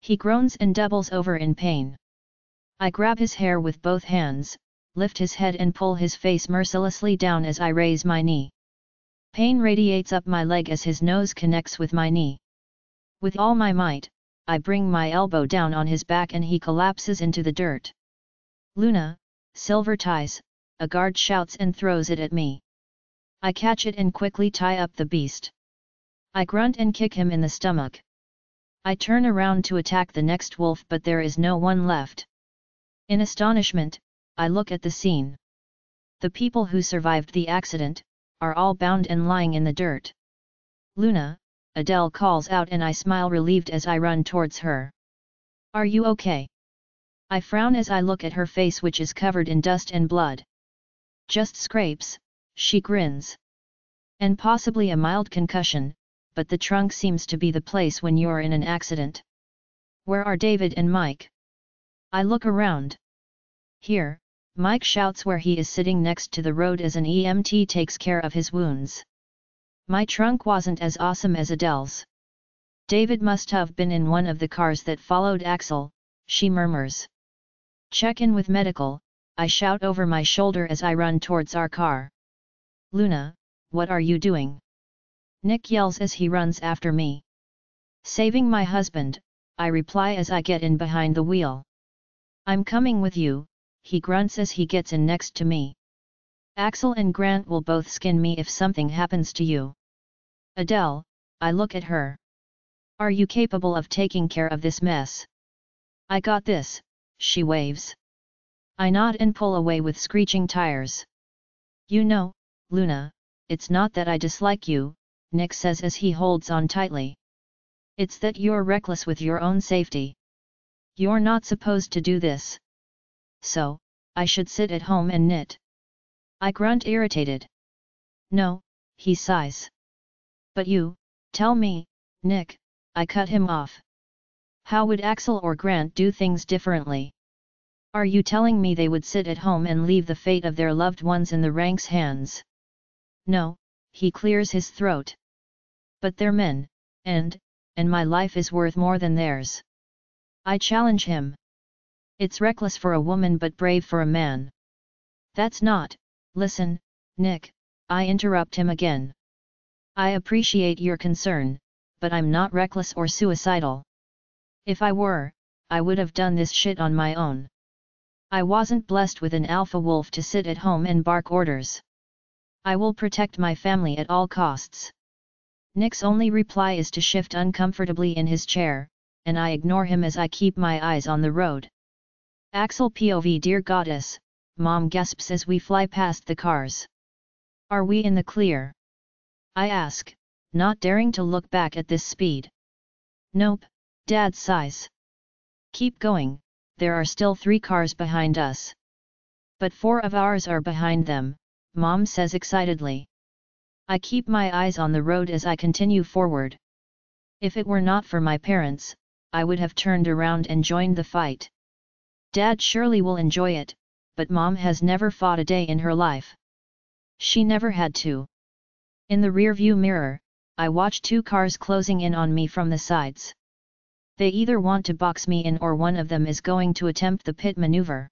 A: He groans and doubles over in pain. I grab his hair with both hands, lift his head and pull his face mercilessly down as I raise my knee. Pain radiates up my leg as his nose connects with my knee. With all my might, I bring my elbow down on his back and he collapses into the dirt. Luna, silver ties, a guard shouts and throws it at me. I catch it and quickly tie up the beast. I grunt and kick him in the stomach. I turn around to attack the next wolf, but there is no one left. In astonishment, I look at the scene. The people who survived the accident are all bound and lying in the dirt. Luna, Adele calls out and I smile relieved as I run towards her. Are you okay? I frown as I look at her face, which is covered in dust and blood. Just scrapes, she grins. And possibly a mild concussion, but the trunk seems to be the place when you're in an accident. Where are David and Mike? I look around. Here, Mike shouts where he is sitting next to the road as an EMT takes care of his wounds. My trunk wasn't as awesome as Adele's. David must have been in one of the cars that followed Axel, she murmurs. Check in with medical, I shout over my shoulder as I run towards our car. Luna, what are you doing? Nick yells as he runs after me. Saving my husband, I reply as I get in behind the wheel. I'm coming with you, he grunts as he gets in next to me. Axel and Grant will both skin me if something happens to you. Adele, I look at her. Are you capable of taking care of this mess? I got this, she waves. I nod and pull away with screeching tires. You know, Luna, it's not that I dislike you, Nick says as he holds on tightly. It's that you're reckless with your own safety. You're not supposed to do this. So, I should sit at home and knit. I grunt irritated. No, he sighs. But you, tell me, Nick, I cut him off. How would Axel or Grant do things differently? Are you telling me they would sit at home and leave the fate of their loved ones in the ranks' hands? No, he clears his throat. But they're men, and my life is worth more than theirs. I challenge him. It's reckless for a woman but brave for a man. That's not, listen, Nick, I interrupt him again. I appreciate your concern, but I'm not reckless or suicidal. If I were, I would have done this shit on my own. I wasn't blessed with an alpha wolf to sit at home and bark orders. I will protect my family at all costs. Nick's only reply is to shift uncomfortably in his chair, and I ignore him as I keep my eyes on the road. Axel POV. Dear Goddess, Mom gasps as we fly past the cars. Are we in the clear? I ask, not daring to look back at this speed. Nope, Dad sighs. Keep going, there are still 3 cars behind us. But 4 of ours are behind them, Mom says excitedly. I keep my eyes on the road as I continue forward. If it were not for my parents, I would have turned around and joined the fight. Dad surely will enjoy it, but Mom has never fought a day in her life. She never had to. In the rearview mirror, I watch 2 cars closing in on me from the sides. They either want to box me in or one of them is going to attempt the pit maneuver.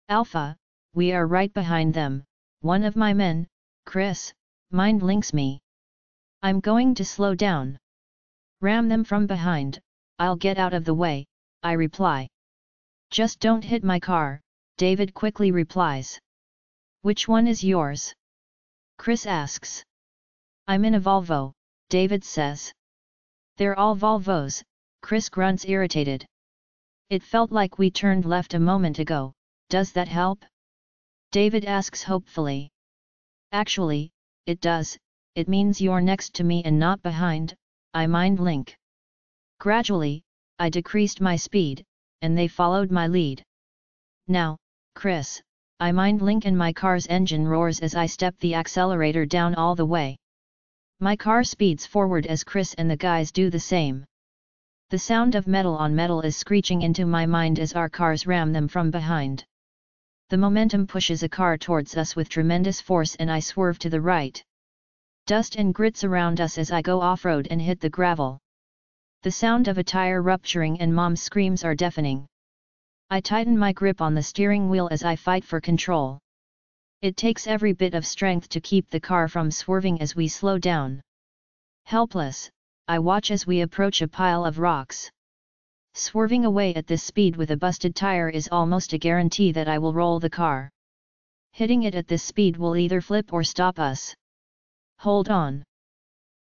A: Alpha, we are right behind them, one of my men, Chris, mind links me. I'm going to slow down. Ram them from behind, I'll get out of the way, I reply. Just don't hit my car, David quickly replies. Which one is yours? Chris asks. I'm in a Volvo, David says. They're all Volvos, Chris grunts irritated. It felt like we turned left a moment ago, does that help? David asks hopefully. Actually, it does, it means you're next to me and not behind, I mind link. Gradually, I decreased my speed, and they followed my lead. Now, Chris, I mind link and my car's engine roars as I step the accelerator down all the way. My car speeds forward as Chris and the guys do the same. The sound of metal on metal is screeching into my mind as our cars ram them from behind. The momentum pushes a car towards us with tremendous force and I swerve to the right. Dust and grit surround us as I go off-road and hit the gravel. The sound of a tire rupturing and Mom's screams are deafening. I tighten my grip on the steering wheel as I fight for control. It takes every bit of strength to keep the car from swerving as we slow down. Helpless, I watch as we approach a pile of rocks. Swerving away at this speed with a busted tire is almost a guarantee that I will roll the car. Hitting it at this speed will either flip or stop us. Hold on!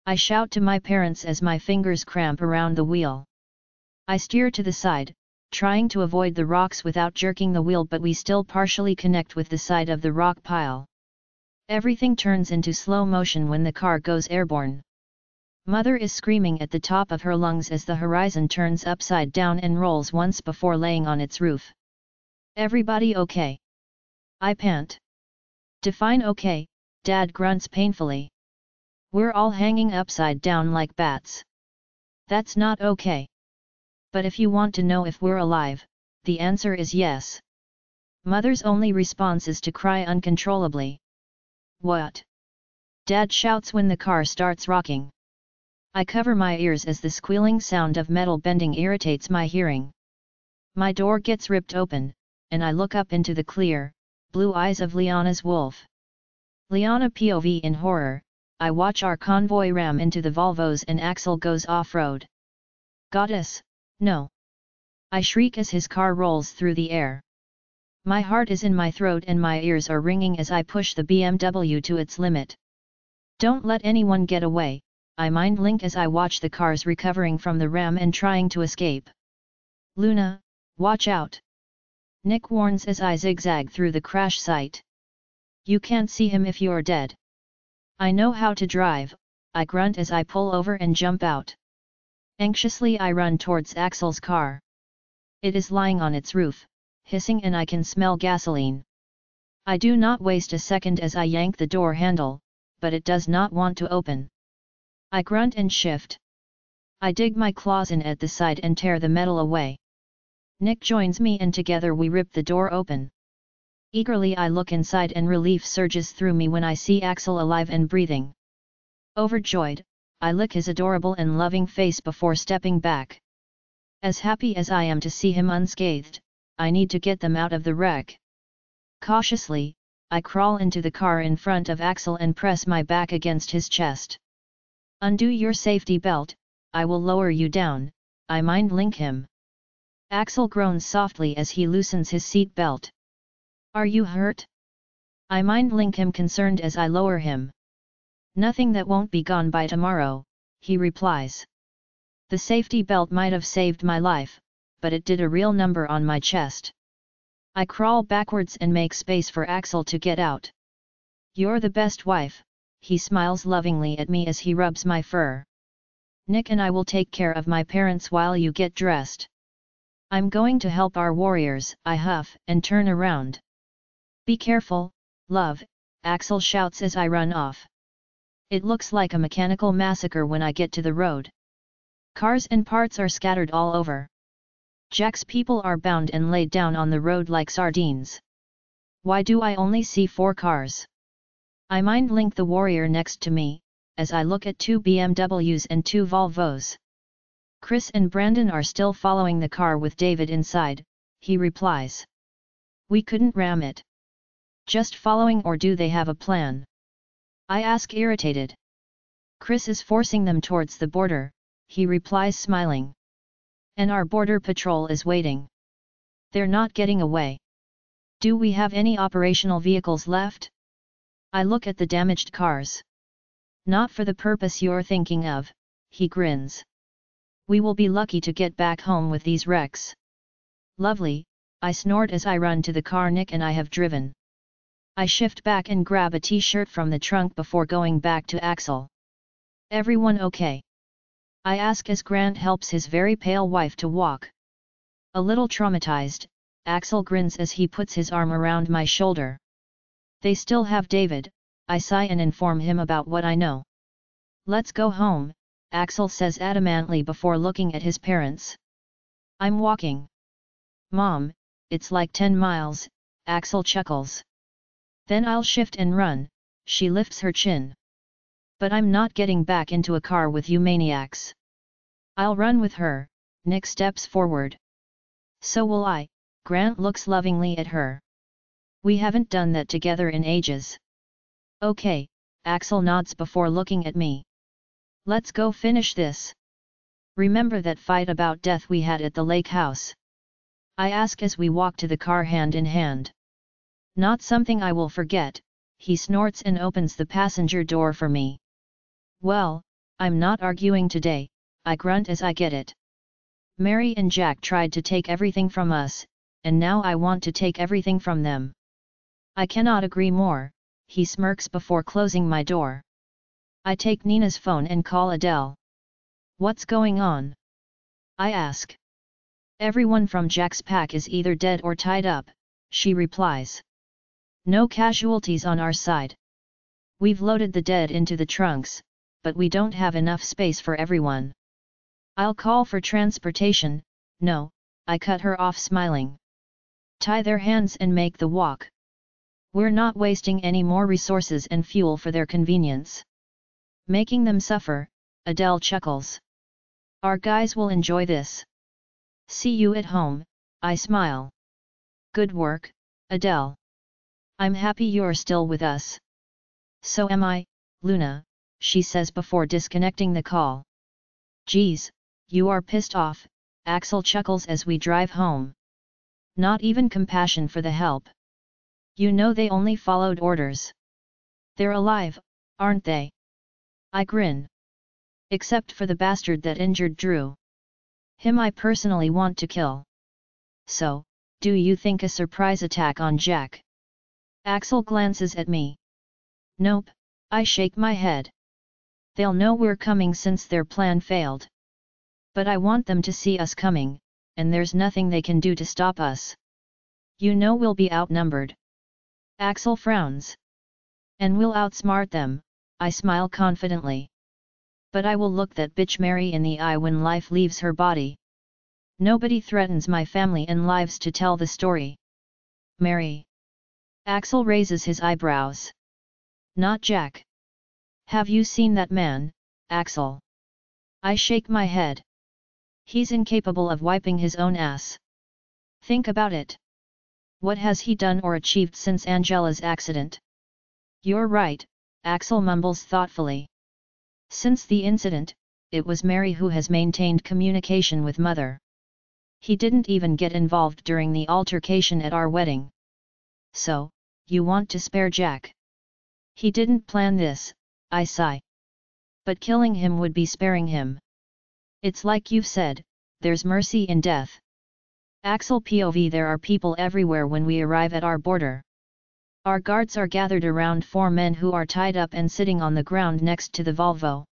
A: I shout to my parents as my fingers cramp around the wheel. I steer to the side, trying to avoid the rocks without jerking the wheel, but we still partially connect with the side of the rock pile. Everything turns into slow motion when the car goes airborne. Mother is screaming at the top of her lungs as the horizon turns upside down and rolls once before laying on its roof. Everybody okay? I pant. Define okay, Dad grunts painfully. We're all hanging upside down like bats. That's not okay. But if you want to know if we're alive, the answer is yes. Mother's only response is to cry uncontrollably. What? Dad shouts when the car starts rocking. I cover my ears as the squealing sound of metal bending irritates my hearing. My door gets ripped open, and I look up into the clear, blue eyes of Liana's wolf. Liana POV. In horror, I watch our convoy ram into the Volvos and Axel goes off-road. Goddess, no! I shriek as his car rolls through the air. My heart is in my throat and my ears are ringing as I push the BMW to its limit. Don't let anyone get away, I mind link as I watch the cars recovering from the ram and trying to escape. Luna, watch out! Nick warns as I zigzag through the crash site. You can't see him if you're dead. I know how to drive, I grunt as I pull over and jump out. Anxiously I run towards Axel's car. It is lying on its roof, hissing, and I can smell gasoline. I do not waste a second as I yank the door handle, but it does not want to open. I grunt and shift. I dig my claws in at the side and tear the metal away. Nick joins me and together we rip the door open. Eagerly I look inside and relief surges through me when I see Axel alive and breathing. Overjoyed, I lick his adorable and loving face before stepping back. As happy as I am to see him unscathed, I need to get them out of the wreck. Cautiously, I crawl into the car in front of Axel and press my back against his chest. Undo your safety belt, I will lower you down, I mind link him. Axel groans softly as he loosens his seat belt. Are you hurt? I mind link him concerned as I lower him. Nothing that won't be gone by tomorrow, he replies. The safety belt might have saved my life, but it did a real number on my chest. I crawl backwards and make space for Axel to get out. You're the best wife, he smiles lovingly at me as he rubs my fur. Nick and I will take care of my parents while you get dressed. I'm going to help our warriors, I huff and turn around. Be careful, love, Axel shouts as I run off. It looks like a mechanical massacre when I get to the road. Cars and parts are scattered all over. Jack's people are bound and laid down on the road like sardines. Why do I only see 4 cars? I mind link the warrior next to me, as I look at 2 BMWs and 2 Volvos. Chris and Brandon are still following the car with David inside, he replies. We couldn't ram it. Just following, or do they have a plan? I ask irritated. Chris is forcing them towards the border, he replies smiling. And our border patrol is waiting. They're not getting away. Do we have any operational vehicles left? I look at the damaged cars. Not for the purpose you're thinking of, he grins. We will be lucky to get back home with these wrecks. Lovely, I snort as I run to the car Nick and I have driven. I shift back and grab a t-shirt from the trunk before going back to Axel. Everyone okay? I ask as Grant helps his very pale wife to walk. A little traumatized, Axel grins as he puts his arm around my shoulder. They still have David, I sigh and inform him about what I know. Let's go home, Axel says adamantly before looking at his parents. I'm walking. Mom, it's like 10 miles, Axel chuckles. Then I'll shift and run, she lifts her chin. But I'm not getting back into a car with you maniacs. I'll run with her, Nick steps forward. So will I, Grant looks lovingly at her. We haven't done that together in ages. Okay, Axel nods before looking at me. Let's go finish this. Remember that fight about death we had at the lake house? I ask as we walk to the car hand in hand. Not something I will forget, he snorts and opens the passenger door for me. Well, I'm not arguing today, I grunt as I get it. Mary and Jack tried to take everything from us, and now I want to take everything from them. I cannot agree more, he smirks before closing my door. I take Nina's phone and call Adele. What's going on? I ask. Everyone from Jack's pack is either dead or tied up, she replies. No casualties on our side. We've loaded the dead into the trunks, but we don't have enough space for everyone. I'll call for transportation. No, I cut her off smiling. Tie their hands and make the walk. We're not wasting any more resources and fuel for their convenience. Making them suffer, Adele chuckles. Our guys will enjoy this. See you at home, I smile. Good work, Adele. I'm happy you're still with us. So am I, Luna, she says before disconnecting the call. Geez, you are pissed off, Axel chuckles as we drive home. Not even compassion for the help. You know they only followed orders. They're alive, aren't they? I grin. Except for the bastard that injured Drew. Him I personally want to kill. So, do you think a surprise attack on Jack? Axel glances at me. Nope, I shake my head. They'll know we're coming since their plan failed. But I want them to see us coming, and there's nothing they can do to stop us. You know we'll be outnumbered. Axel frowns. And we'll outsmart them, I smile confidently. But I will look that bitch Mary in the eye when life leaves her body. Nobody threatens my family and lives to tell the story. Mary. Axel raises his eyebrows. Not Jack. Have you seen that man, Axel? I shake my head. He's incapable of wiping his own ass. Think about it. What has he done or achieved since Angela's accident? You're right, Axel mumbles thoughtfully. Since the incident, it was Mary who has maintained communication with Mother. He didn't even get involved during the altercation at our wedding. So, you want to spare Jack? He didn't plan this, I sigh. But killing him would be sparing him. It's like you've said, there's mercy in death. Axel POV. There are people everywhere when we arrive at our border. Our guards are gathered around 4 men who are tied up and sitting on the ground next to the Volvo.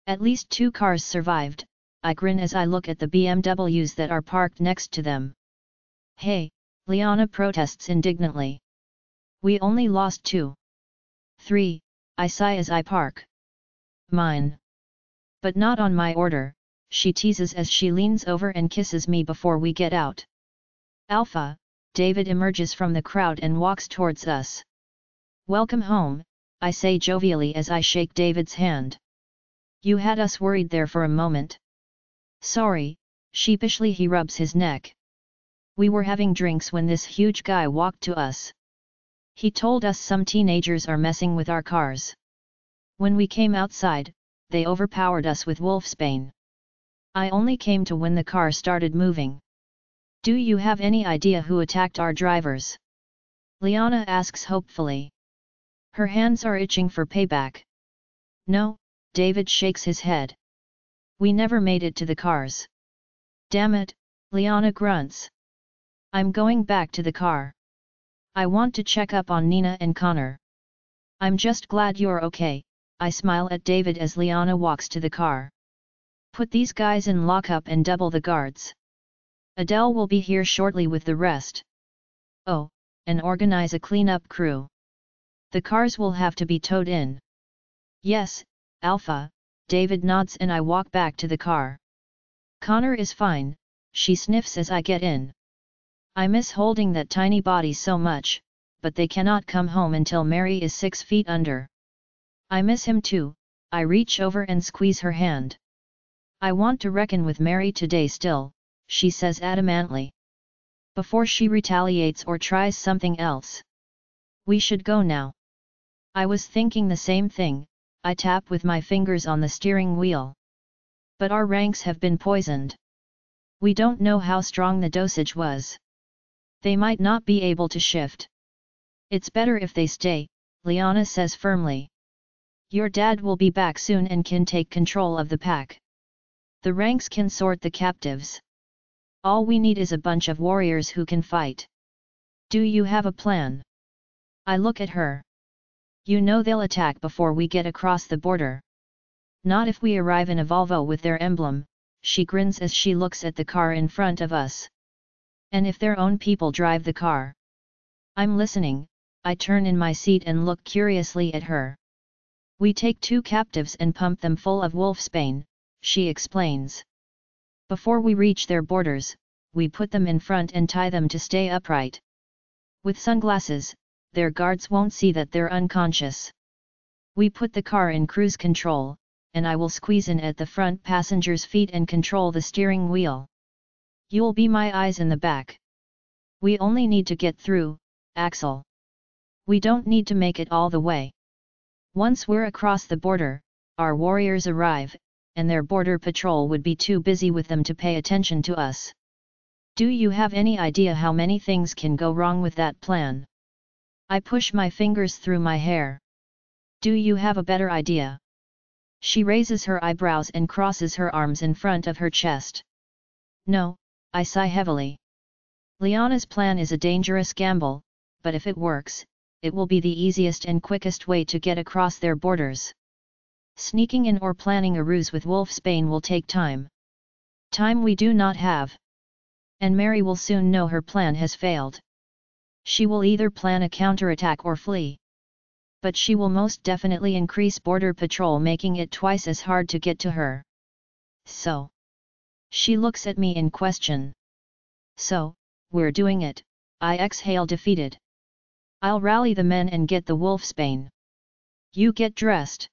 A: At least 2 cars survived, I grin as I look at the BMWs that are parked next to them. Hey, Liana protests indignantly. We only lost 2. 3, I sigh as I park. Mine. But not on my order, she teases as she leans over and kisses me before we get out. Alpha, David emerges from the crowd and walks towards us. Welcome home, I say jovially as I shake David's hand. You had us worried there for a moment. Sorry, sheepishly he rubs his neck. We were having drinks when this huge guy walked to us. He told us some teenagers are messing with our cars. When we came outside, they overpowered us with wolfsbane. I only came to when the car started moving. Do you have any idea who attacked our drivers? Liana asks hopefully. Her hands are itching for payback. No, David shakes his head. We never made it to the cars. Damn it, Liana grunts. I'm going back to the car. I want to check up on Nina and Connor. I'm just glad you're okay, I smile at David as Liana walks to the car. Put these guys in lockup and double the guards. Adele will be here shortly with the rest. Oh, and organize a cleanup crew. The cars will have to be towed in. Yes, Alpha, David nods and I walk back to the car. Connor is fine, she sniffs as I get in. I miss holding that tiny body so much, but they cannot come home until Mary is 6 feet under. I miss him too, I reach over and squeeze her hand. I want to reckon with Mary today still, she says adamantly. Before she retaliates or tries something else. We should go now. I was thinking the same thing, I tap with my fingers on the steering wheel. But our ranks have been poisoned. We don't know how strong the dosage was. They might not be able to shift. It's better if they stay, Liana says firmly. Your dad will be back soon and can take control of the pack. The ranks can sort the captives. All we need is a bunch of warriors who can fight. Do you have a plan? I look at her. You know they'll attack before we get across the border. Not if we arrive in a Volvo with their emblem, she grins as she looks at the car in front of us. And if their own people drive the car? I'm listening, I turn in my seat and look curiously at her. We take 2 captives and pump them full of wolfsbane, she explains. Before we reach their borders, we put them in front and tie them to stay upright. With sunglasses, their guards won't see that they're unconscious. We put the car in cruise control, and I will squeeze in at the front passenger's feet and control the steering wheel. You'll be my eyes in the back. We only need to get through, Axel. We don't need to make it all the way. Once we're across the border, our warriors arrive, and their border patrol would be too busy with them to pay attention to us. Do you have any idea how many things can go wrong with that plan? I push my fingers through my hair. Do you have a better idea? She raises her eyebrows and crosses her arms in front of her chest. No, I sigh heavily. Liana's plan is a dangerous gamble, but if it works, it will be the easiest and quickest way to get across their borders. Sneaking in or planning a ruse with wolfsbane will take time. Time we do not have. And Mary will soon know her plan has failed. She will either plan a counterattack or flee. But she will most definitely increase border patrol, making it twice as hard to get to her. So. She looks at me in question. So, we're doing it, I exhale defeated. I'll rally the men and get the wolfsbane. You get dressed.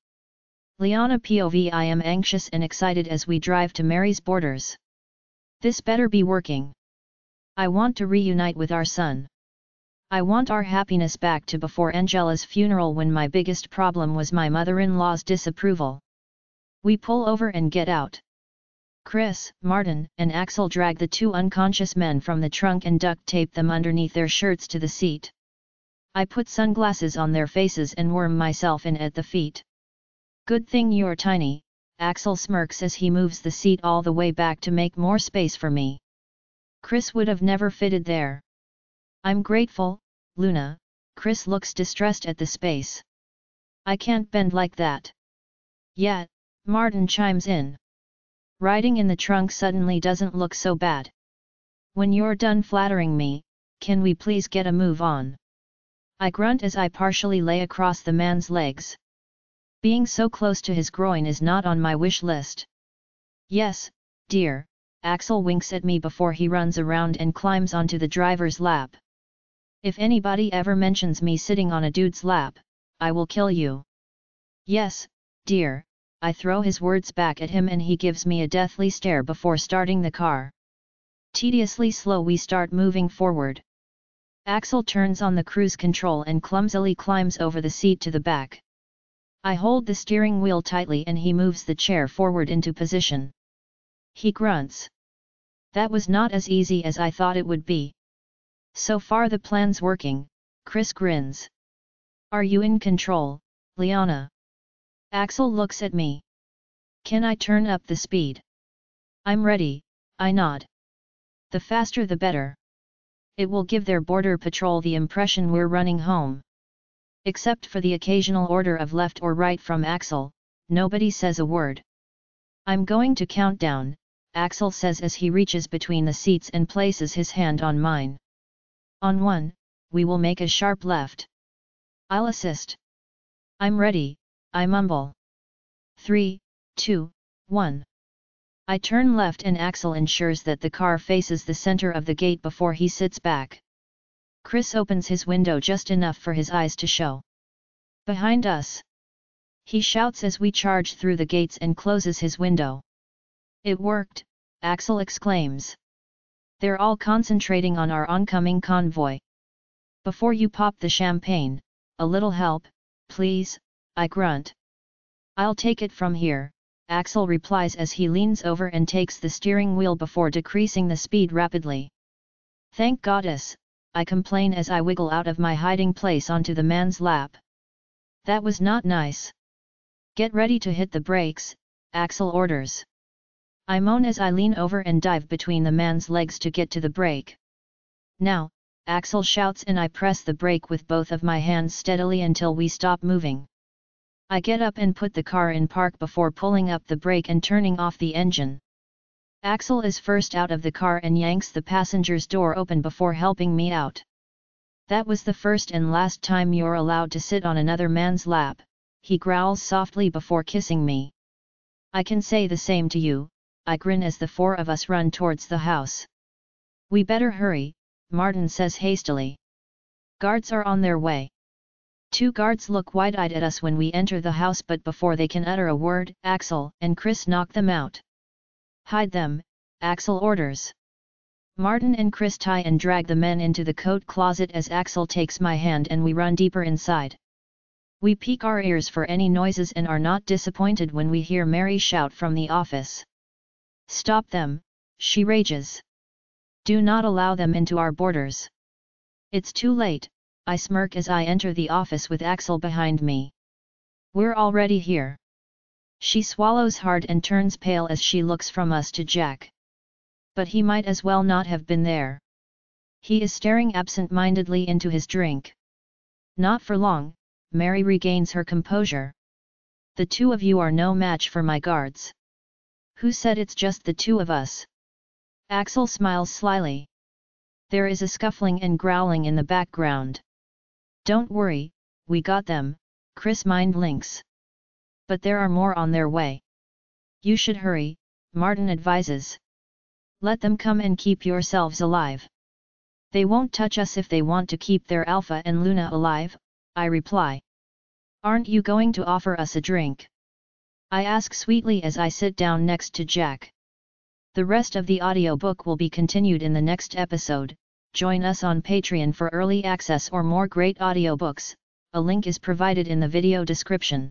A: Liana POV. I am anxious and excited as we drive to Mary's borders. This better be working. I want to reunite with our son. I want our happiness back to before Angela's funeral, when my biggest problem was my mother-in-law's disapproval. We pull over and get out. Chris, Martin, and Axel drag the two unconscious men from the trunk and duct tape them underneath their shirts to the seat. I put sunglasses on their faces and worm myself in at the feet. Good thing you're tiny, Axel smirks as he moves the seat all the way back to make more space for me. Chris would have never fitted there. I'm grateful, Luna. Chris looks distressed at the space. I can't bend like that. Yet, Martin chimes in. Riding in the trunk suddenly doesn't look so bad. When you're done flattering me, can we please get a move on? I grunt as I partially lay across the man's legs. Being so close to his groin is not on my wish list. Yes, dear, Axel winks at me before he runs around and climbs onto the driver's lap. If anybody ever mentions me sitting on a dude's lap, I will kill you. Yes, dear, I throw his words back at him and he gives me a deathly stare before starting the car. Tediously slow we start moving forward. Axel turns on the cruise control and clumsily climbs over the seat to the back. I hold the steering wheel tightly and he moves the chair forward into position. He grunts. That was not as easy as I thought it would be. So far the plan's working, Chris grins. Are you in control, Liana? Axel looks at me. Can I turn up the speed? I'm ready, I nod. The faster the better. It will give their border patrol the impression we're running home. Except for the occasional order of left or right from Axel, nobody says a word. I'm going to count down, Axel says as he reaches between the seats and places his hand on mine. On 1, we will make a sharp left. I'll assist. I'm ready, I mumble. 3, 2, 1. I turn left and Axel ensures that the car faces the center of the gate before he sits back. Chris opens his window just enough for his eyes to show. Behind us! He shouts as we charge through the gates and closes his window. It worked, Axel exclaims. They're all concentrating on our oncoming convoy. Before you pop the champagne, a little help, please, I grunt. I'll take it from here, Axel replies as he leans over and takes the steering wheel before decreasing the speed rapidly. Thank goddess, I complain as I wiggle out of my hiding place onto the man's lap. That was not nice. Get ready to hit the brakes, Axel orders. I moan as I lean over and dive between the man's legs to get to the brake. Now, Axel shouts and I press the brake with both of my hands steadily until we stop moving. I get up and put the car in park before pulling up the brake and turning off the engine. Axel is first out of the car and yanks the passenger's door open before helping me out. That was the first and last time you're allowed to sit on another man's lap, he growls softly before kissing me. I can say the same to you, I grin as the four of us run towards the house. We better hurry, Martin says hastily. Guards are on their way. 2 guards look wide-eyed at us when we enter the house, but before they can utter a word, Axel and Chris knock them out. Hide them, Axel orders. Martin and Chris tie and drag the men into the coat closet as Axel takes my hand and we run deeper inside. We peek our ears for any noises and are not disappointed when we hear Mary shout from the office. Stop them, she rages. Do not allow them into our borders. It's too late, I smirk as I enter the office with Axel behind me. We're already here. She swallows hard and turns pale as she looks from us to Jack. But he might as well not have been there. He is staring absent-mindedly into his drink. Not for long, Mary regains her composure. The 2 of you are no match for my guards. Who said it's just the 2 of us? Axel smiles slyly. There is a scuffling and growling in the background. Don't worry, we got them, Chris mind links. But there are more on their way. You should hurry, Martin advises. Let them come and keep yourselves alive. They won't touch us if they want to keep their Alpha and Luna alive, I reply. Aren't you going to offer us a drink? I ask sweetly as I sit down next to Jack. The rest of the audiobook will be continued in the next episode. Join us on Patreon for early access or more great audiobooks, a link is provided in the video description.